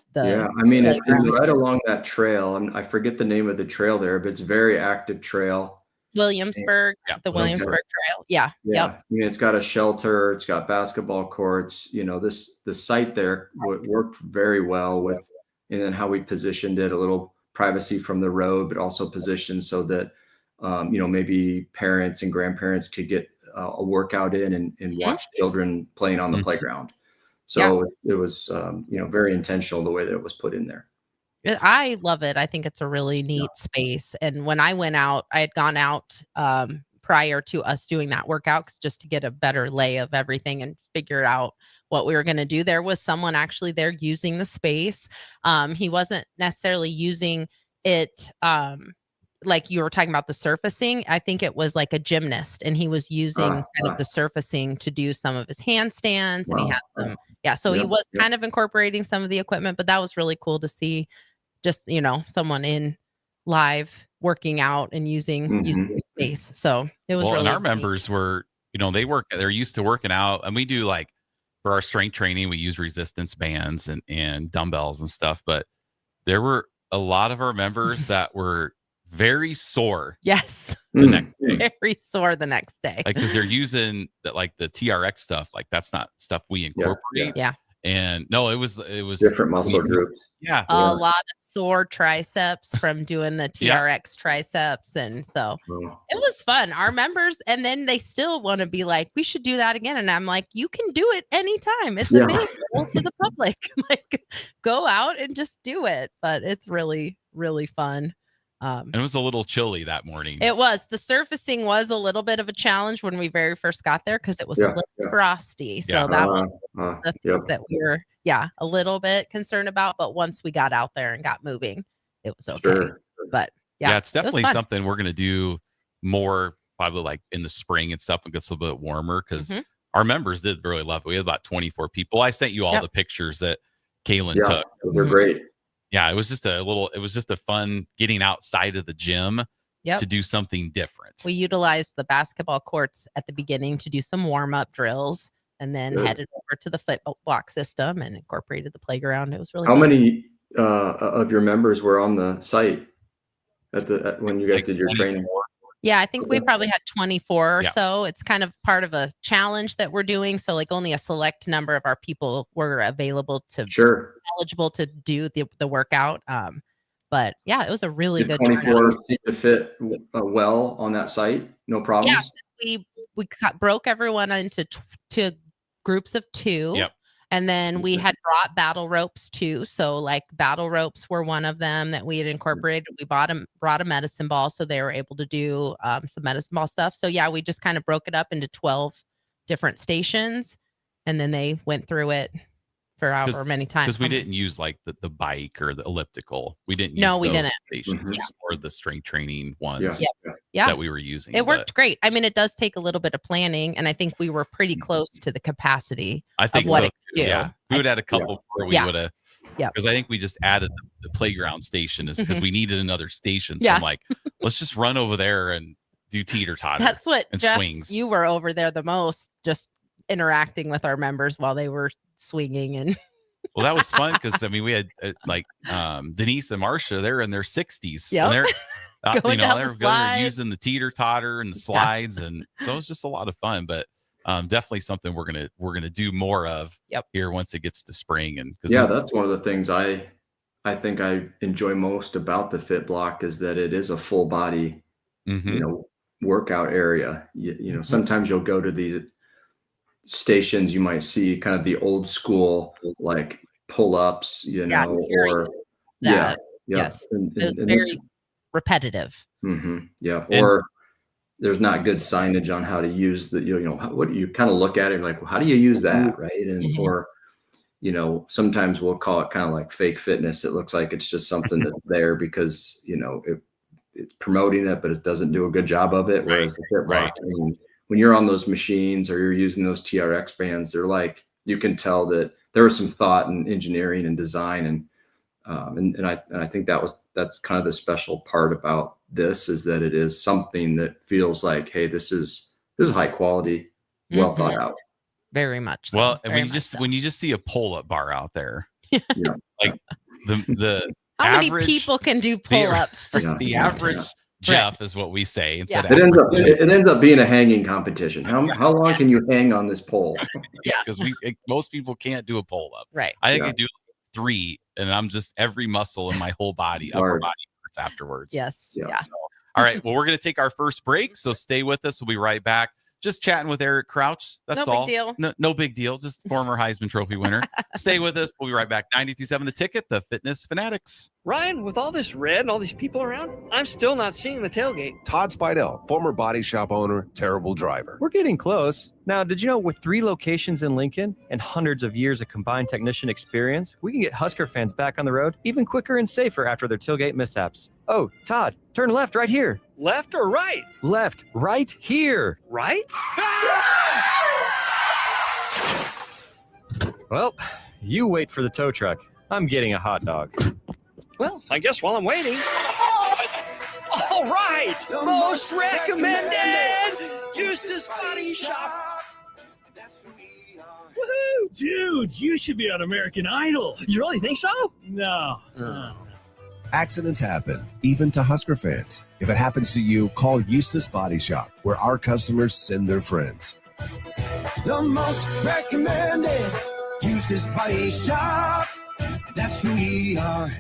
I mean, it's right along that trail. I forget the name of the trail there, but it's a very active trail. Williamsburg, the Williamsburg Trail. Yeah. Yep. I mean, it's got a shelter, it's got basketball courts. The site there worked very well with, and then how we positioned it, a little privacy from the road, but also positioned so that, maybe parents and grandparents could get a workout in and watch children playing on the playground. So it was, very intentional the way that it was put in there. I love it. I think it's a really neat space. And when I went out, I had gone out prior to us doing that workout just to get a better lay of everything and figure out what we were going to do. There was someone actually there using the space. He wasn't necessarily using it like you were talking about the surfacing. I think it was like a gymnast, and he was using kind of the surfacing to do some of his handstands. And he had some, so he was kind of incorporating some of the equipment, but that was really cool to see. Just, someone in live working out and using the space. So it was really and our members were, they're used to working out, and we do like for our strength training, we use resistance bands and dumbbells and stuff. But there were a lot of our members that were very sore. Yes. The next day. Very sore the next day. Like, because they're using the TRX stuff. Like, that's not stuff we incorporate. Yeah. And no, it was different muscle groups. Yeah. A lot of sore triceps from doing the TRX triceps. And so it was fun. Our members, and then they still want to be like, we should do that again. And I'm like, you can do it anytime. It's available to the public. Like, go out and just do it. But it's really, really fun. And it was a little chilly that morning. It was. The surfacing was a little bit of a challenge when we very first got there because it was a little frosty. So that was the things that we were, a little bit concerned about. But once we got out there and got moving, it was okay. Sure. But it's definitely something we're going to do more probably like in the spring and stuff when it gets a little bit warmer, because our members did really love it. We had about 24 people. I sent you all the pictures that Kaylin took. They're great. Yeah, it was just a fun getting outside of the gym to do something different. We utilized the basketball courts at the beginning to do some warm-up drills, and then headed over to the foot block system and incorporated the playground. It was really How many of your members were on the site? when you guys did your training? Yeah, I think we probably had 24 or Yeah. so. It's kind of part of a challenge that we're doing. So like only a select number of our people were eligible to do the workout. But yeah, it was a really Did good 24 turnout. seem to fit well on that site? No problems? Yeah, we broke everyone into to groups of 2. Yep. And then we had brought battle ropes too. So like battle ropes were one of them that we had incorporated. We brought a medicine ball, so they were able to do some medicine ball stuff. So yeah, we just kind of broke it up into 12 different stations, and then they went through it for however many times. Because we didn't use like the bike or the elliptical. We didn't use No, we those didn't. stations. We explored the strength training ones Yeah. that we were using. It worked great. I mean, it does take a little bit of planning, and I think we were pretty close to the capacity I think of what so. it could do. Yeah. We would have had a couple where we would have. Yeah. Because I think we just added the playground station is because we needed another station. So Yeah. I'm like, let's just run over there and do teeter totter. That's what and Jeff, swings. you were over there the most, just interacting with our members while they were swinging and. Well, that was fun because I mean we had Denise and Marcia. They're in their 60s. Yep. And they're Going down the they're slides. using the teeter totter and the slides, and so it was just a lot of fun. But definitely something we're gonna do more of here once it gets to spring. And that's one of the things I think I enjoy most about the Fit Block is that it is a full body, workout area. Sometimes you'll go to these stations, you might see kind of the old school like pull-ups, or yes, and it was and very it's- repetitive. or there's not good signage on how to use the what you kind of look at it like, well, how do you use that, right? And or sometimes we'll call it kind of like fake fitness. It looks like it's just something that's there because it's promoting it, but it doesn't do a good job of it. Whereas the Fit Block, I mean, when you're on those machines or you're using those TRX bands, they're like, you can tell that there was some thought and engineering and design. And I think that's kind of the special part about this is that it is something that feels like, hey, this is high quality, well thought out. Very much. So. Well, and Very when you just see a pull-up bar out there, like the how average, many people can do pull-ups? The average Jeff is what we say. Instead It ends up being a hanging competition. How long can you hang on this pole? Because most people can't do a pull-up. Right. I think I do 3, and I'm just every muscle in my whole body, upper body hurts afterwards. Yes. Yeah. So, all right. Well, we're going to take our first break, so stay with us. We'll be right back. Just chatting with Eric Crouch. That's No big all. deal. No big deal. Just former Heisman Trophy winner. Stay with us. We'll be right back. 92.7 The Ticket, the Fitness Fanatics. Ryan, with all this red and all these people around, I'm still not seeing the tailgate. Todd Spidell, former body shop owner, terrible driver. We're getting close. Now, did you know with 3 locations in Lincoln and hundreds of years of combined technician experience, we can get Husker fans back on the road even quicker and safer after their tailgate mishaps? Oh, Todd, turn left right here. Left or right? Left, right here. Right? Well, you wait for the tow truck. I'm getting a hot dog. Well, I guess while I'm waiting. All right! Most recommended! Eustace Body Shop. Woohoo! Dude, you should be on American Idol. You really think so? No. Accidents happen, even to Husker fans. If it happens to you, call Eustace Body Shop, where our customers send their friends. The most recommended Eustace Body Shop. That's who we are.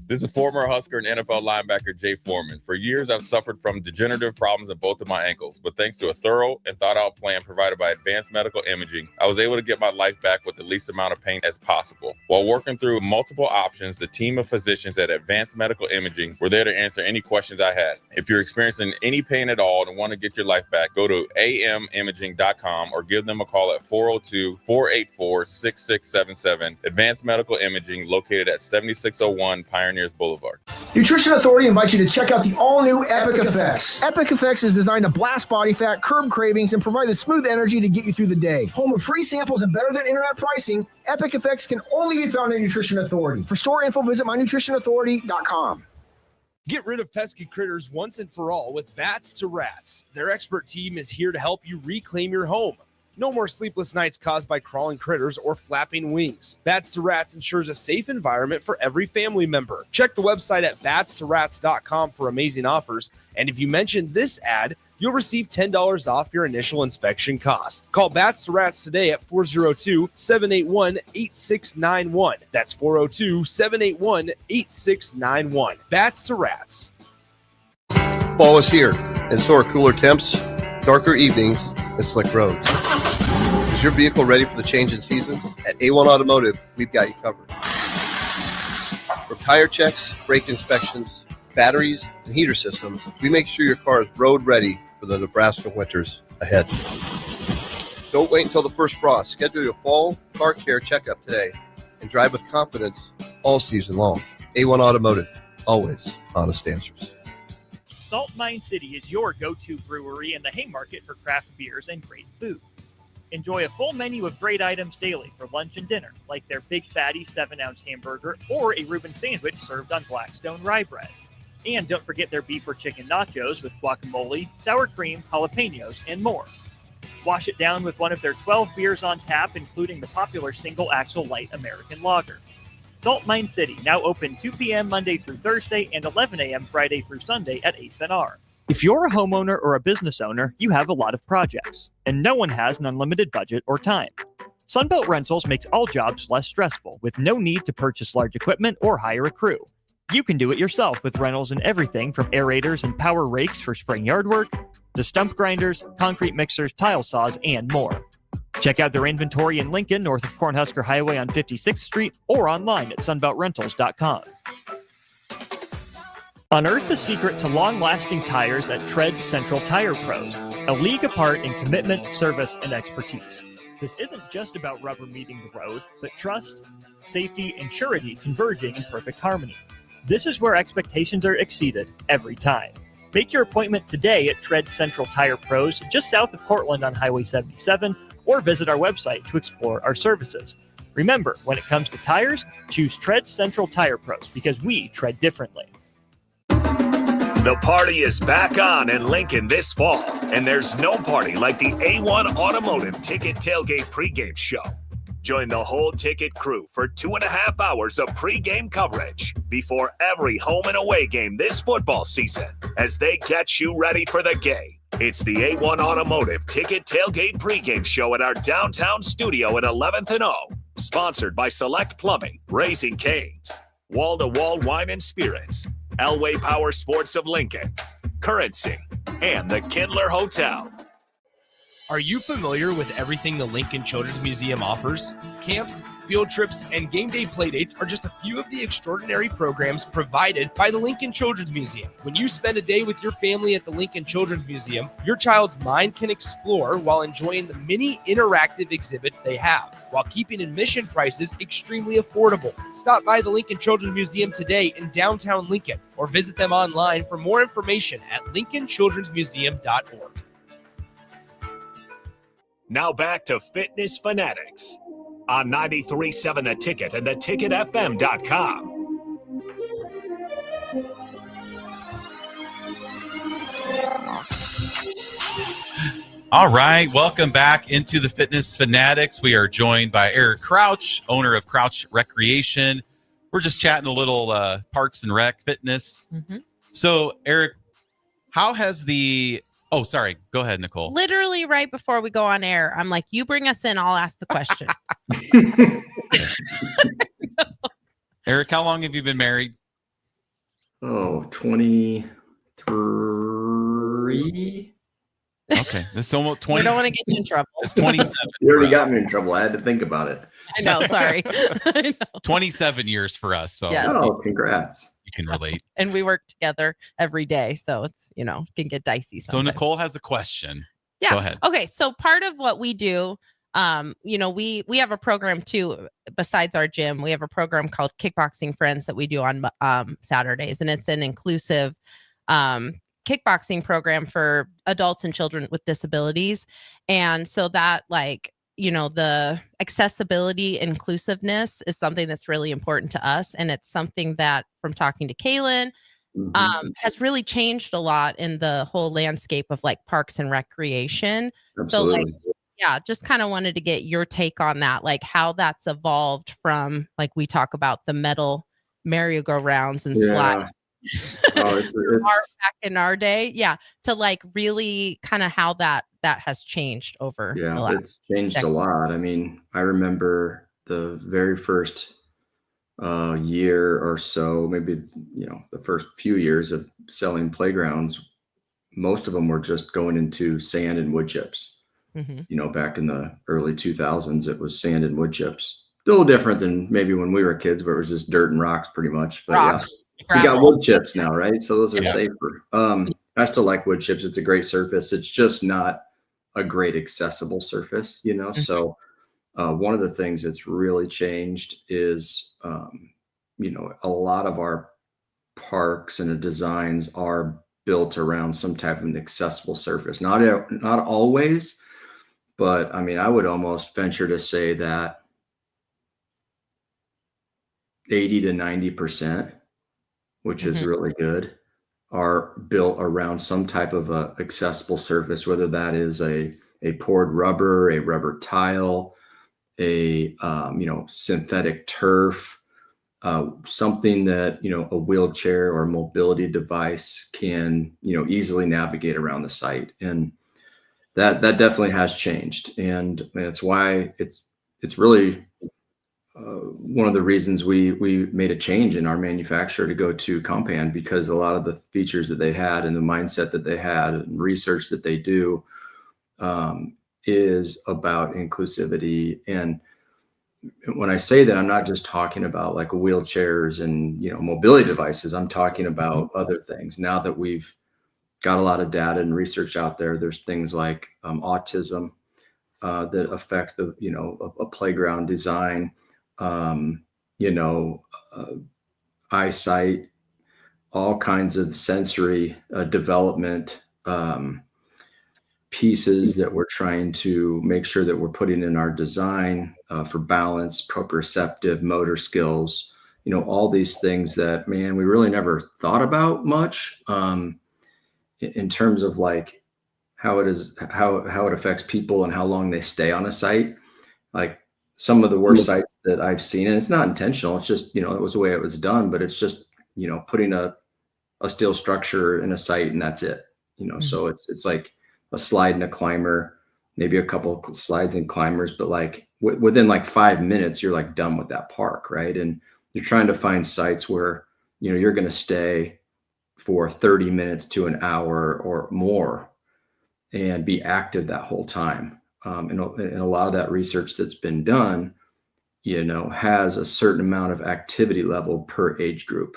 This is former Husker and NFL linebacker Jay Foreman. For years, I've suffered from degenerative problems in both of my ankles, but thanks to a thorough and thought-out plan provided by Advanced Medical Imaging, I was able to get my life back with the least amount of pain as possible. While working through multiple options, the team of physicians at Advanced Medical Imaging were there to answer any questions I had. If you're experiencing any pain at all and want to get your life back, go to amimaging.com or give them a call at 402-484-6677. Advanced Medical Imaging, located at 7601 Pioneers Boulevard. Nutrition Authority invites you to check out the all-new Epic Effects. Epic Effects is designed to blast body fat, curb cravings, and provide the smooth energy to get you through the day. Home of free samples and better than internet pricing, Epic Effects can only be found at Nutrition Authority. For store info, visit mynutritionauthority.com. Get rid of pesky critters once and for all with Bats to Rats. Their expert team is here to help you reclaim your home. No more sleepless nights caused by crawling critters or flapping wings. Bats to Rats ensures a safe environment for every family member. Check the website at batstorats.com for amazing offers. And if you mention this ad, you'll receive $10 off your initial inspection cost. Call Bats to Rats today at 402-781-8691. That's 402-781-8691. Bats to Rats. Fall is here, and so are cooler temps, darker evenings, and slick roads. Is your vehicle ready for the change in season? At A1 Automotive, we've got you covered. From tire checks, brake inspections, batteries, and heater systems, we make sure your car is road ready for the Nebraska winters ahead. Don't wait until the first frost. Schedule your fall car care checkup today and drive with confidence all season long. A1 Automotive, always honest answers. Salt Mine City is your go-to brewery in the Haymarket for craft beers and great food. Enjoy a full menu of great items daily for lunch and dinner, like their Big Fatty 7-ounce hamburger or a Reuben sandwich served on Blackstone rye bread. And don't forget their beef or chicken nachos with guacamole, sour cream, jalapenos, and more. Wash it down with one of their 12 beers on tap, including the popular Single Axle Light American Lager. Salt Mine City, now open 2 p.m. Monday through Thursday and 11 a.m. Friday through Sunday at 8th and R. If you're a homeowner or a business owner, you have a lot of projects, and no one has an unlimited budget or time. Sunbelt Rentals makes all jobs less stressful, with no need to purchase large equipment or hire a crew. You can do it yourself with rentals and everything from aerators and power rakes for spring yard work to stump grinders, concrete mixers, tile saws, and more. Check out their inventory in Lincoln, north of Cornhusker Highway on 56th Street, or online at sunbeltrentals.com. Unearth the secret to long-lasting tires at Tread's Central Tire Pros, a league apart in commitment, service, and expertise. This isn't just about rubber meeting the road, but trust, safety, and surety converging in perfect harmony. This is where expectations are exceeded every time. Make your appointment today at Tread Central Tire Pros, just south of Cortland on Highway 77, or visit our website to explore our services. Remember, when it comes to tires, choose Tread Central Tire Pros because we tread differently. The party is back on in Lincoln this fall, and there's no party like the A1 Automotive Ticket Tailgate pregame show. Join the whole ticket crew for 2.5 hours of pregame coverage before every home and away game this football season as they get you ready for the game. It's the A1 Automotive Ticket Tailgate pregame show at our downtown studio at 11th and O. Sponsored by Select Plumbing, Raising Cane's, Wall to Wall Wine and Spirits, Elway Power Sports of Lincoln, Currency, and the Kindler Hotel. Are you familiar with everything the Lincoln Children's Museum offers? Camps, field trips, and game day playdates are just a few of the extraordinary programs provided by the Lincoln Children's Museum. When you spend a day with your family at the Lincoln Children's Museum, your child's mind can explore while enjoying the many interactive exhibits they have, while keeping admission prices extremely affordable. Stop by the Lincoln Children's Museum today in downtown Lincoln, or visit them online for more information at lincolnchildrensmuseum.org. Now back to Fitness Fanatics on 93.7 The Ticket and theticketfm.com. All right, welcome back into the Fitness Fanatics. We are joined by Eric Crouch, owner of Crouch Recreation. We're just chatting a little parks and rec fitness. Mm-hmm. So, Eric, how has the... Oh, sorry. Go ahead, Nicole. Literally right before we go on air, I'm like, you bring us in, I'll ask the question. Eric, how long have you been married? Oh, 23. Okay. This is almost 20. We don't want to get you in trouble. It's 27. You already got me in trouble. I had to think about it. I know. Sorry. I know. 27 years for us. So Yes. Oh, congrats. You can relate. And we work together every day. So it's, can get dicey sometimes. So Nicole has a question. Yeah. Go ahead. Okay. So part of what we do, we have a program too, besides our gym. We have a program called Kickboxing Friends that we do on Saturdays. And it's an inclusive kickboxing program for adults and children with disabilities. And so that the accessibility, inclusiveness is something that's really important to us. And it's something that, from talking to Kaylin, has really changed a lot in the whole landscape of parks and recreation. Absolutely. So yeah, just kind of wanted to get your take on that, like how that's evolved from, like, we talk about the metal merry-go-rounds and slide Yeah. Oh, it's back in our day. Yeah. To like really kind of how that has changed over the yeah, last it's changed a decade. lot. I mean, I remember the very first year or so, maybe the first few years of selling playgrounds. Most of them were just going into sand and wood chips. Mhm. Back in the early 2000s, it was sand and wood chips. A little different than maybe when we were kids, where it was just dirt and rocks pretty much. But yeah, Rocks, we got gravel. wood chips now, right? So those are Yeah. safer. I still like wood chips. It's a great surface. It's just not a great accessible surface, Mhm. So one of the things that's really changed is, a lot of our parks and the designs are built around some type of an accessible surface. Not always, but I mean, I would almost venture to say that 80 to 90%, which is Mhm. really good, are built around some type of a accessible surface, whether that is a poured rubber, a rubber tile, a synthetic turf, something that a wheelchair or mobility device can easily navigate around the site. And that definitely has changed, and that's why it's really one of the reasons we made a change in our manufacturer to go to Compan, because a lot of the features that they had and the mindset that they had and research that they do is about inclusivity. And when I say that, I'm not just talking about like wheelchairs and mobility devices. I'm talking about other things. Now that we've got a lot of data and research out there, there's things like autism that affect a playground design, um, you know, eyesight, all kinds of sensory development pieces that we're trying to make sure that we're putting in our design for balance, proprioceptive, motor skills, all these things that, man, we really never thought about much in terms of like how it affects people and how long they stay on a site. Like some of the worst sites that I've seen, and it's not intentional, it's just, it was the way it was done, but it's just, putting a steel structure in a site and that's it. So it's like a slide and a climber, maybe a couple of slides and climbers, but like within like 5 minutes, you're like done with that park, right? And you're trying to find sites where, you're going to stay for 30 minutes to an hour or more and be active that whole time. And a lot of that research that's been done, has a certain amount of activity level per age group,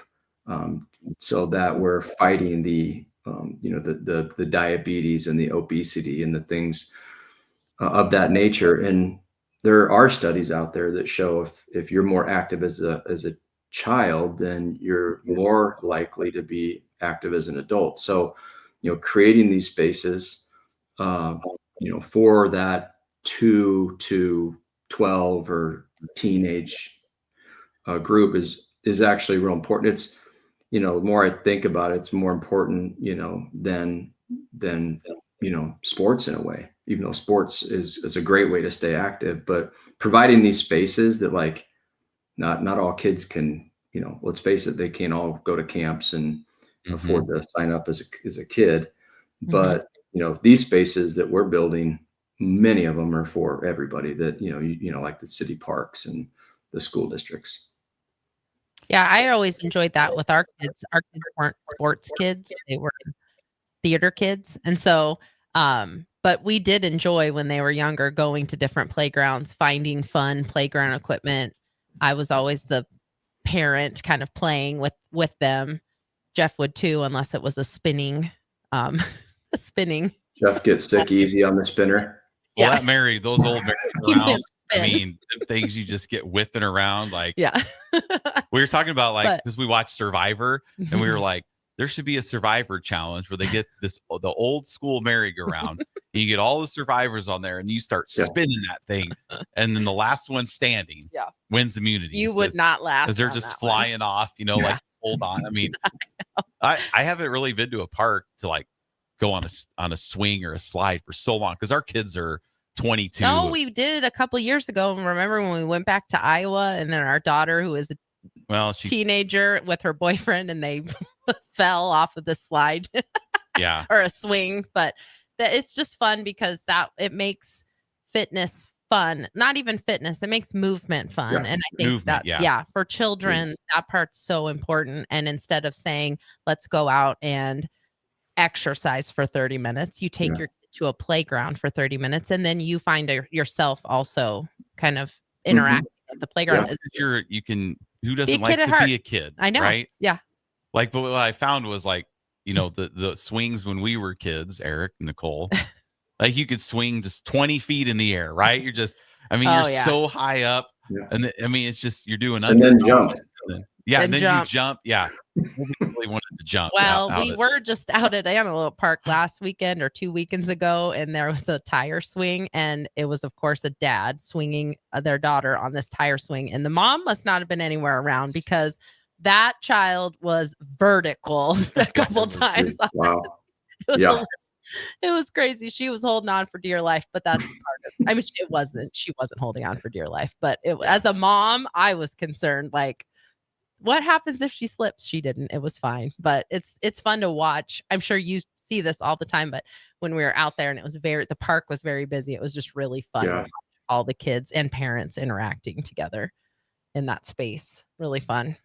so that we're fighting the diabetes and the obesity and the things of that nature. And there are studies out there that show if you're more active as a child, then you're more likely to be active as an adult. So, creating these spaces, for that 2 to 12 or teenage group is actually real important. It's, the more I think about it, it's more important, than sports in a way, even though sports is a great way to stay active, but providing these spaces that like not all kids can, let's face it, they can't all go to camps and afford to sign up as a kid. But, these spaces that we're building, many of them are for everybody that, like the city parks and the school districts. Yeah, I always enjoyed that with our kids. Our kids weren't sports kids, they were theater kids. And so, but we did enjoy when they were younger going to different playgrounds, finding fun playground equipment. I was always the parent kind of playing with them. Jeff would too, unless it was a spinning, a spinning. Jeff gets sick easy on the spinner. Well, Yeah. those old merry-go-rounds, I Spin. mean, the things you just get whipping around. Like, Yeah. we were talking about, like, But- because we watched Survivor, and we were like, there should be a Survivor challenge where they get the old school merry-go-round, and you get all the survivors on there, and you start spinning that thing, and then the last one standing wins immunity. You would not last. Because they're on just that one. flying off, like, hold on. I mean, I haven't really been to a park to like go on a swing or a slide for so long, because our kids are 22. No, we did it a couple years ago. And remember when we went back to Iowa, and then our daughter, who is a teenager with her boyfriend, and they fell off of the slide. Yeah. Or a swing. But it's just fun because it makes fitness fun. Not even fitness, it makes movement fun. Yeah. And I think Movement, that for children, that part's so important. And instead of saying, let's go out and exercise for 30 minutes, you take your kid to a playground for 30 minutes, and then you find yourself also kind of interacting at the playground. Who doesn't like to be a kid? I know. Right? Yeah. Like, but what I found was like, the swings when we were kids, Eric, Nicole, like you could swing just 20 feet in the air, right? You're just, you're so high up. Yeah. And it's just, you're doing and then jump. And then you jump. Yeah. Nobody really wanted to jump. Well, we were just out at Antelope Park last weekend or 2 weekends ago, and there was a tire swing, and it was, of course, a dad swinging their daughter on this tire swing, and the mom must not have been anywhere around because that child was vertical a couple times. Wow. It was crazy. She was holding on for dear life, but that's part of it. She wasn't holding on for dear life, but as a mom, I was concerned, like, what happens if she slips? She didn't. It was fine, but it's fun to watch. I'm sure you see this all the time, but when we were out there and the park was very busy, it was just really fun to watch all the kids and parents interacting together in that space. Really fun.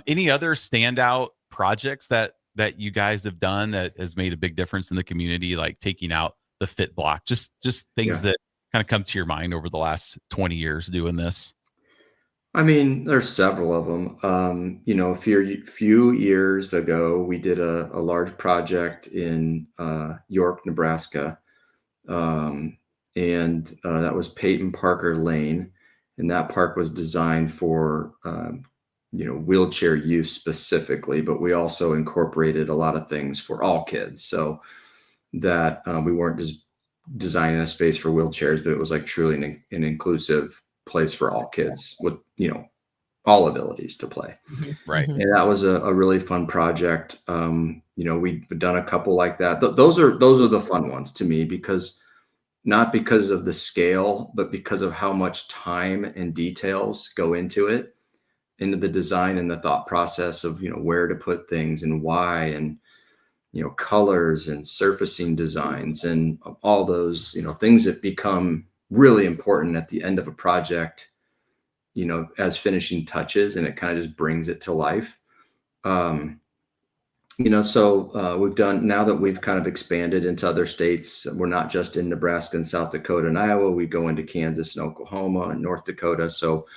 Any other standout projects that you guys have done that has made a big difference in the community, like taking out the fit block? Just things that kind of come to your mind over the last 20 years doing this. There's several of them. A few years ago, we did a large project in York, Nebraska, and that was Peyton Parker Lane, and that park was designed for wheelchair use specifically, but we also incorporated a lot of things for all kids, so that we weren't just designing a space for wheelchairs, but it was like truly an inclusive place for all kids with all abilities to play. Right. And that was a really fun project. We've done a couple like that. Those are the fun ones to me, not because of the scale, but because of how much time and details go into the design and the thought process of where to put things and why, and colors and surfacing designs and all those things that become really important at the end of a project, as finishing touches, and it kind of just brings it to life. We've done, now that we've kind of expanded into other states, we're not just in Nebraska and South Dakota and Iowa, we go into Kansas and Oklahoma and North Dakota. So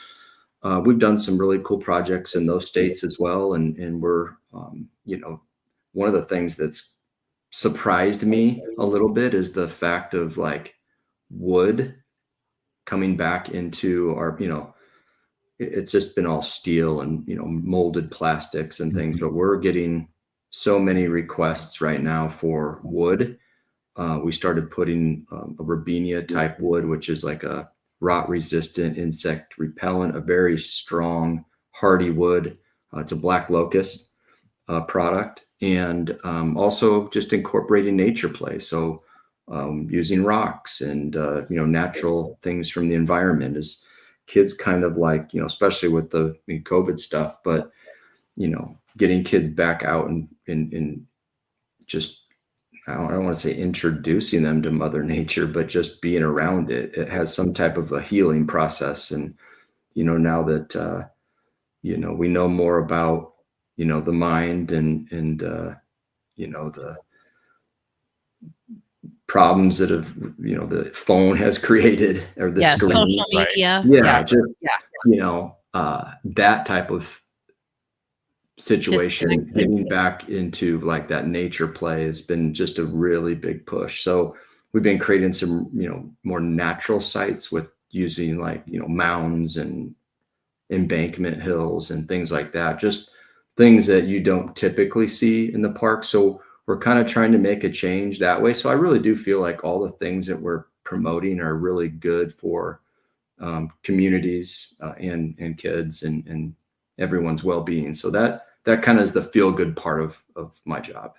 we've done some really cool projects in those states as well. And we're, one of the things that's surprised me a little bit is the fact of like wood coming back into our, it's just been all steel and, molded plastics and things, but we're getting so many requests right now for wood. We started putting a Robinia type wood, which is like a rot resistant, insect repellent, a very strong, hardy wood. It's a black locust product, and also just incorporating nature play. So using rocks and, natural things from the environment as kids kind of like, especially with the COVID stuff, but, getting kids back out and just, I don't want to say introducing them to Mother Nature, but just being around it. It has some type of a healing process. And, now that, we know more about, the mind and the problems that have, the phone has created, or the screen, social media. That type of situation, getting back into like that nature play has been just a really big push. So we've been creating some, more natural sites with using like, mounds and embankment hills and things like that, just things that you don't typically see in the park. So we're kind of trying to make a change that way. So I really do feel like all the things that we're promoting are really good for communities and kids and everyone's well-being. So that kind of is the feel-good part of my job.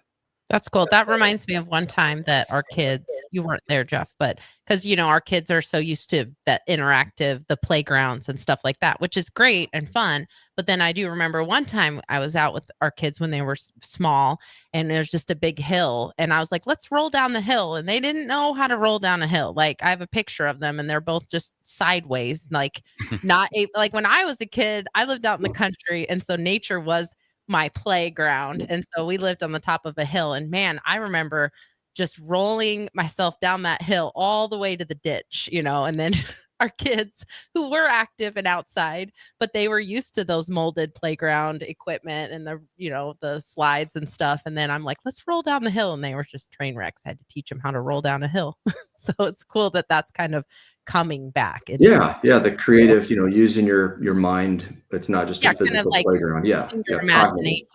That's cool. That reminds me of one time that our kids, you weren't there, Jeff, but because, our kids are so used to that interactive, the playgrounds and stuff like that, which is great and fun. But then I do remember one time I was out with our kids when they were small and there's just a big hill. And I was like, let's roll down the hill. And they didn't know how to roll down a hill. Like I have a picture of them and they're both just sideways, like like when I was a kid, I lived out in the country. And so nature was my playground. And so we lived on the top of a hill. And man, I remember just rolling myself down that hill all the way to the ditch, and then our kids who were active and outside, but they were used to those molded playground equipment and the slides and stuff. And then I'm like, let's roll down the hill. And they were just train wrecks. I had to teach them how to roll down a hill. So it's cool that that's kind of coming back. The creative, using your mind. It's not just a physical kind of like playground. Your imagination.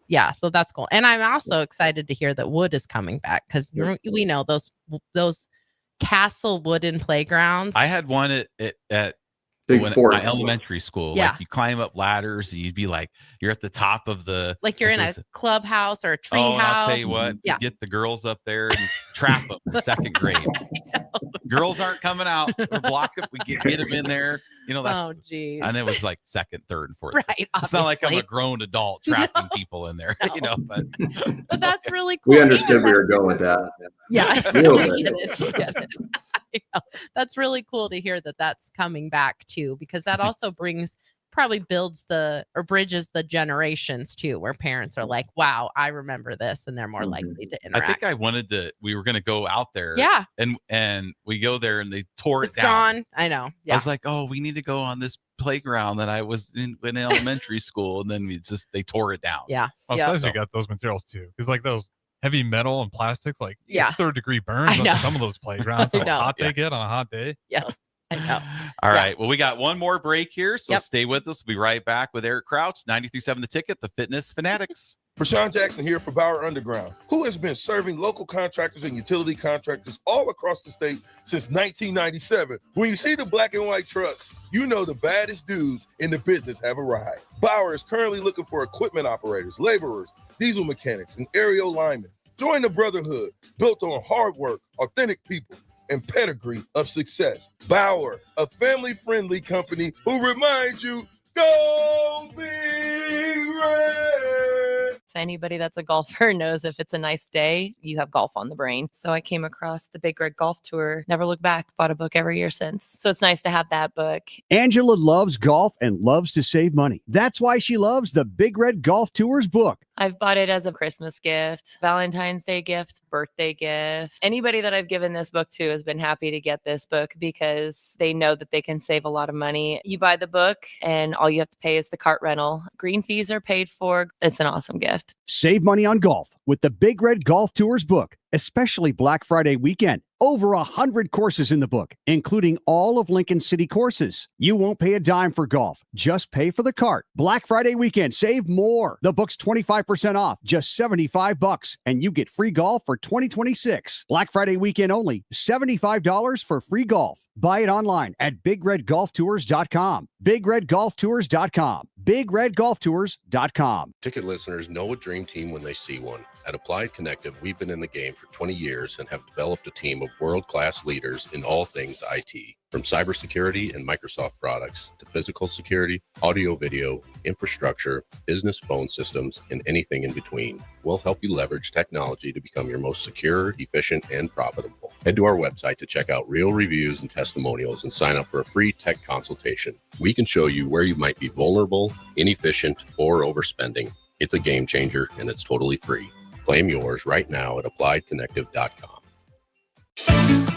Yeah, so that's cool. And I'm also excited to hear that wood is coming back because we know those castle wooden playgrounds. I had one at Big Fort my elementary school. Yeah. Like you climb up ladders and you'd be like, you're at the top of the, like you're in a clubhouse or a tree and house. I'll tell you what, you get the girls up there and trap them in second grade. Girls aren't coming out. We're blocked up. We get them in there. That's, geez. And it was like second, third, and fourth. Right. It's not like I'm a grown adult trapping people in there, but that's really cool. We understood where you're going with that. Yeah. We get it. That's really cool to hear that that's coming back too, because that also probably bridges the generations too, where parents are like, wow, I remember this, and they're more likely to interact. I think we were going to go out there. Yeah. And we go there and they tore it down. Gone. I know. Yeah. I was like, oh, we need to go on this playground that I was in elementary school. And then they tore it down. Yeah. Well, sometimes you got those materials too. Because like those heavy metal and plastics, like third degree burns on some of those playgrounds. How hot they get on a hot day. Yeah. I know. All right. Well, we got one more break here. So stay with us. We'll be right back with Eric Crouch, 93.7 The Ticket, the Fitness Fanatics. Prashawn Jackson here for Bauer Underground, who has been serving local contractors and utility contractors all across the state since 1997. When you see the black and white trucks, you know the baddest dudes in the business have arrived. Bauer is currently looking for equipment operators, laborers, diesel mechanics, and aerial linemen. Join the brotherhood built on hard work, authentic people, and pedigree of success. Bauer, a family-friendly company who reminds you, go Big Red! If anybody that's a golfer knows if it's a nice day, you have golf on the brain. So I came across the Big Red Golf Tour, never looked back, bought a book every year since. So it's nice to have that book. Angela loves golf and loves to save money. That's why she loves the Big Red Golf Tours book. I've bought it as a Christmas gift, Valentine's Day gift, birthday gift. Anybody that I've given this book to has been happy to get this book because they know that they can save a lot of money. You buy the book and all you have to pay is the cart rental. Green fees are paid for. It's an awesome gift. Save money on golf with the Big Red Golf Tours book, especially Black Friday weekend. Over 100 courses in the book, including all of Lincoln City courses. You won't pay a dime for golf. Just pay for the cart. Black Friday weekend, save more. The book's 25% off, just $75, and you get free golf for 2026. Black Friday weekend only, $75 for free golf. Buy it online at BigRedGolfTours.com. BigRedGolfTours.com. BigRedGolfTours.com. Ticket listeners know a dream team when they see one. At Applied Connective, we've been in the game for 20 years and have developed a team of world-class leaders in all things IT. From cybersecurity and Microsoft products to physical security, audio-video, infrastructure, business phone systems, and anything in between. We'll help you leverage technology to become your most secure, efficient, and profitable. Head to our website to check out real reviews and testimonials and sign up for a free tech consultation. We can show you where you might be vulnerable, inefficient, or overspending. It's a game changer, and it's totally free. Claim yours right now at appliedconnective.com.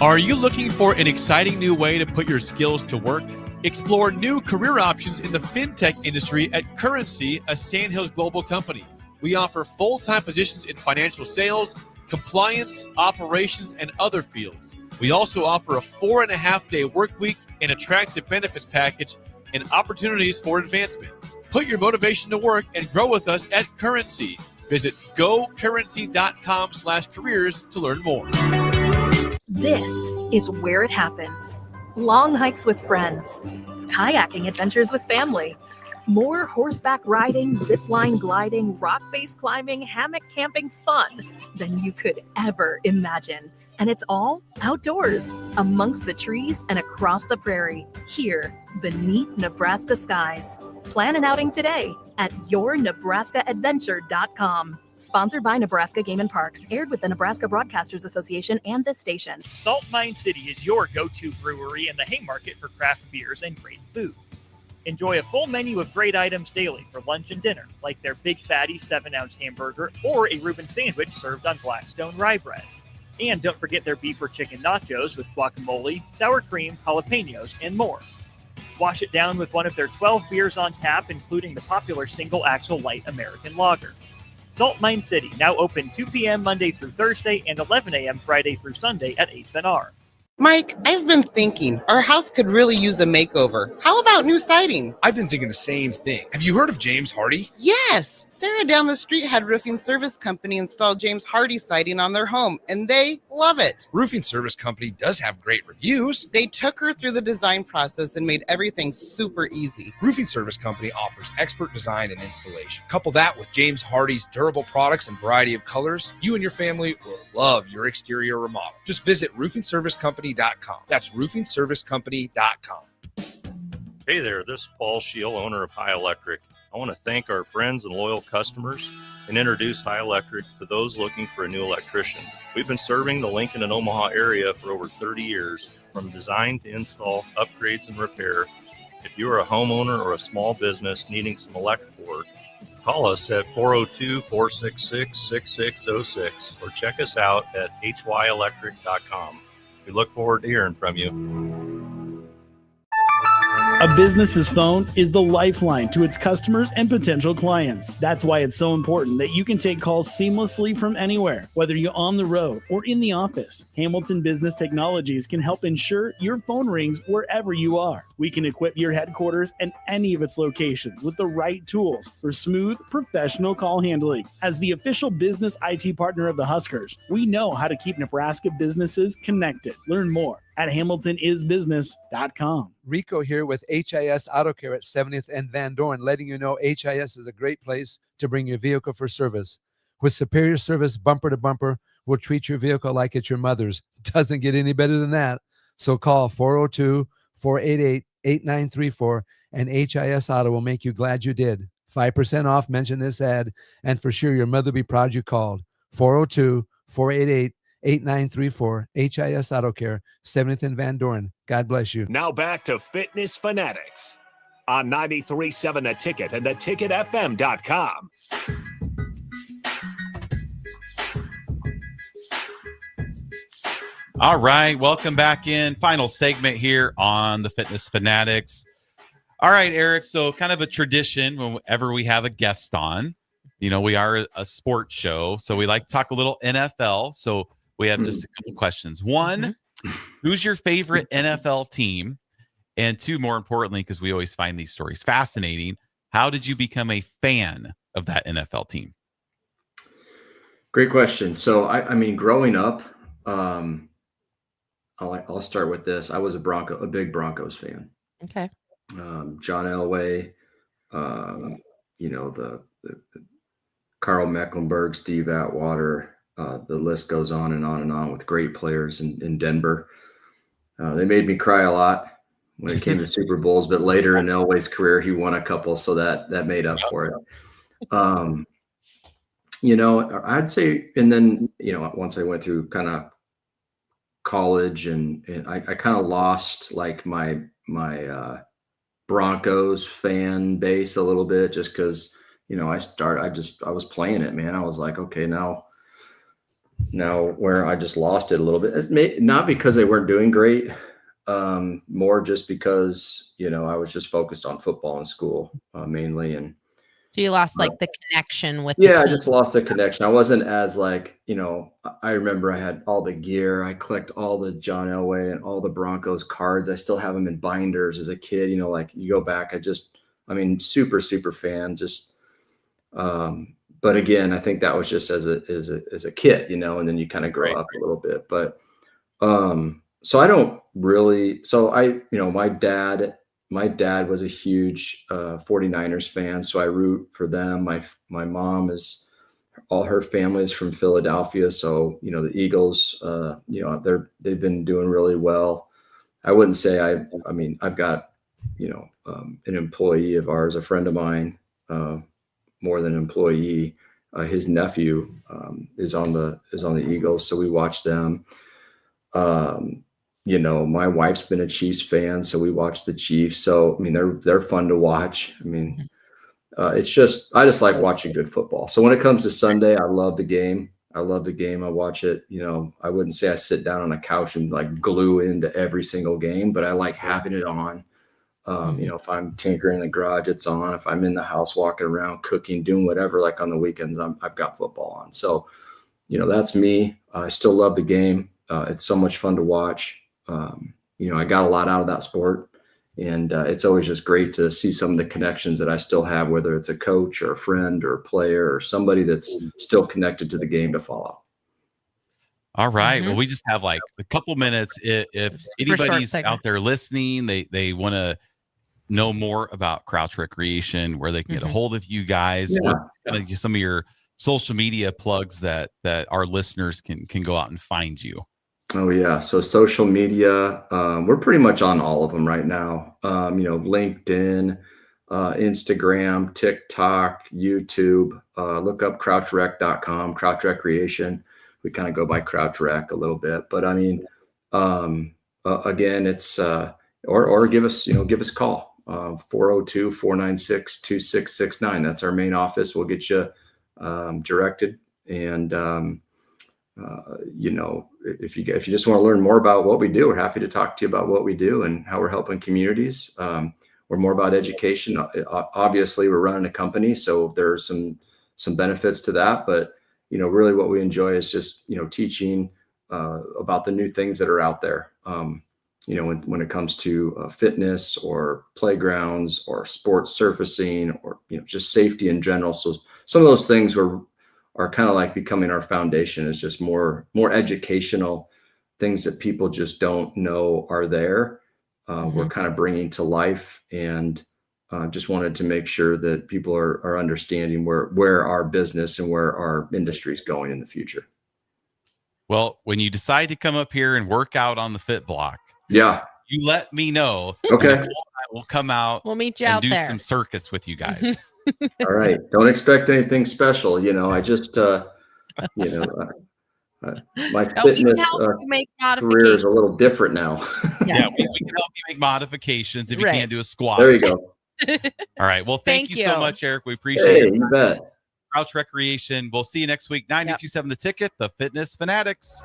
Are you looking for an exciting new way to put your skills to work? Explore new career options in the fintech industry at Currency, a Sandhills global company. We offer full-time positions in financial sales, compliance, operations, and other fields. We also offer a 4.5-day work week, an attractive benefits package, and opportunities for advancement. Put your motivation to work and grow with us at Currency. Visit gocurrency.com/careers to learn more. This is where it happens. Long hikes with friends, kayaking adventures with family, More horseback riding, zip line gliding, rock face climbing, hammock camping fun than you could ever imagine. And it's all outdoors, amongst the trees and across the prairie, here beneath Nebraska skies. Plan an outing today at yournebraskaadventure.com. Sponsored by Nebraska Game and Parks, aired with the Nebraska Broadcasters Association and this station. Salt Mine City is your go-to brewery and the Haymarket for craft beers and great food. Enjoy a full menu of great items daily for lunch and dinner, like their Big Fatty 7-ounce hamburger or a Reuben sandwich served on Blackstone rye bread. And don't forget their beef or chicken nachos with guacamole, sour cream, jalapenos, and more. Wash it down with one of their 12 beers on tap, including the popular Single Axle Light American Lager. Salt Mine City, now open 2 p.m. Monday through Thursday and 11 a.m. Friday through Sunday at 8th and R. Mike, I've been thinking, our house could really use a makeover. How about new siding? I've been thinking the same thing. Have you heard of James Hardy? Yes! Sarah down the street had Roofing Service Company install James Hardy siding on their home, and they love it. Roofing Service Company does have great reviews. They took her through the design process and made everything super easy. Roofing Service Company offers expert design and installation. Couple that with James Hardy's durable products and variety of colors, you and your family will love your exterior remodel. Just visit roofingservicecompany.com. That's roofingservicecompany.com. Hey there, this is Paul Scheel, owner of High Electric. I want to thank our friends and loyal customers and introduce High Electric to those looking for a new electrician. We've been serving the Lincoln and Omaha area for over 30 years, from design to install, upgrades, and repair. If you are a homeowner or a small business needing some electrical work, call us at 402-466-6606 or check us out at hyelectric.com. We look forward to hearing from you. A business's phone is the lifeline to its customers and potential clients. That's why it's so important that you can take calls seamlessly from anywhere, whether you're on the road or in the office. Hamilton Business Technologies can help ensure your phone rings wherever you are. We can equip your headquarters and any of its locations with the right tools for smooth, professional call handling. As the official business IT partner of the Huskers, we know how to keep Nebraska businesses connected. Learn more at hamiltonisbusiness.com. Rico here with HIS Auto Care at 70th and Van Dorn, letting you know HIS is a great place to bring your vehicle for service. With superior service bumper to bumper, we'll treat your vehicle like it's your mother's. Doesn't get any better than that. So call 402-488-8934 and HIS Auto will make you glad you did. 5% off, mention this ad, and for sure your mother will be proud you called. 402-488-8934, HIS Auto Care, 70th and Van Dorn. God bless you. Now back to Fitness Fanatics on 93.7 The Ticket and theticketfm.com. All right, welcome back in. Final segment here on the Fitness Fanatics. All right, Eric, so kind of a tradition whenever we have a guest on. You know, we are a sports show, so we like to talk a little NFL. So we have just a couple questions. One, who's your favorite NFL team? And two, more importantly, because we always find these stories fascinating, how did you become a fan of that NFL team? Great question. So, I mean, growing up, I'll start with this. I was a big Broncos fan. Okay. John Elway, you know, the Carl Mecklenburg, Steve Atwater, the list goes on and on and on with great players in Denver. They made me cry a lot when it came to Super Bowls, but later in Elway's career, he won a couple, so that made up for it. You know, I'd say, and then, you know, once I went through kind of college and I kind of lost like my Broncos fan base a little bit, just because, you know, I was playing it, man. I was like, okay, now where I just lost it a little bit. Not because they weren't doing great, more just because, you know, I was just focused on football in school mainly. And so you lost like the connection with yeah, the I team. just lost the connection. I wasn't as like, you know, I remember I had all the gear. I collect all the John Elway and all the Broncos cards. I still have them in binders as a kid, you know, like you go back, I mean, super, super fan, just, but again, I think that was just as a kid, you know, and then you kind of grow up a little bit, but, so I don't really, you know, my dad my dad was a huge 49ers fan, so I root for them. My mom is, all her family is from Philadelphia, so the Eagles, they've been doing really well. I wouldn't say I mean I've got an employee of ours, a friend of mine, more than an employee. His nephew is on the Eagles, so we watch them. My wife's been a Chiefs fan, so we watch the Chiefs. So I mean, they're fun to watch. I mean, I just like watching good football. So when it comes to Sunday, I love the game. I watch it. I wouldn't say I sit down on a couch and like glue into every single game, but I like having it on. If I'm tinkering in the garage, it's on. If I'm in the house walking around, cooking, doing whatever, like on the weekends, I've got football on. So, that's me. I still love the game. It's so much fun to watch. I got a lot out of that sport, and it's always just great to see some of the connections that I still have, whether it's a coach or a friend or a player or somebody that's still connected to the game to follow. All right. Well, we just have like a couple minutes. If anybody's out there listening, they want to know more about Crouch Recreation, where they can get a hold of you guys, what some of your social media plugs that our listeners can go out and find you. Oh yeah. So social media, we're pretty much on all of them right now. LinkedIn, Instagram, TikTok, YouTube, look up crouchrec.com, Crouch Recreation. We kind of go by Crouch Rec a little bit, but I mean, again, it's, or give us a call, 402-496-2669. That's our main office. We'll get you, directed. And, if you just want to learn more about what we do, we're happy to talk to you about what we do and how we're helping communities. We're more about education. Obviously we're running a company, so there's some benefits to that, but really what we enjoy is just, teaching, about the new things that are out there. When it comes to fitness or playgrounds or sports surfacing or, just safety in general. So some of those things are kind of like becoming our foundation. Is just more educational things that people just don't know are there. We're kind of bringing to life, and just wanted to make sure that people are understanding where our business and where our industry is going in the future. Well, when you decide to come up here and work out on the Fit Block, you let me know. Okay. Nicole and I will come out. We'll meet you and out do there. some circuits with you guys. All right. Don't expect anything special. I just, my We fitness can help you make career is a little different now. Yeah, we can help you make modifications if you can't do a squat. There you go. All right. Well, thank you so much, Eric. We appreciate Hey, it. you bet. Crouch Recreation. We'll see you next week. 92.7 The Ticket, the Fitness Fanatics.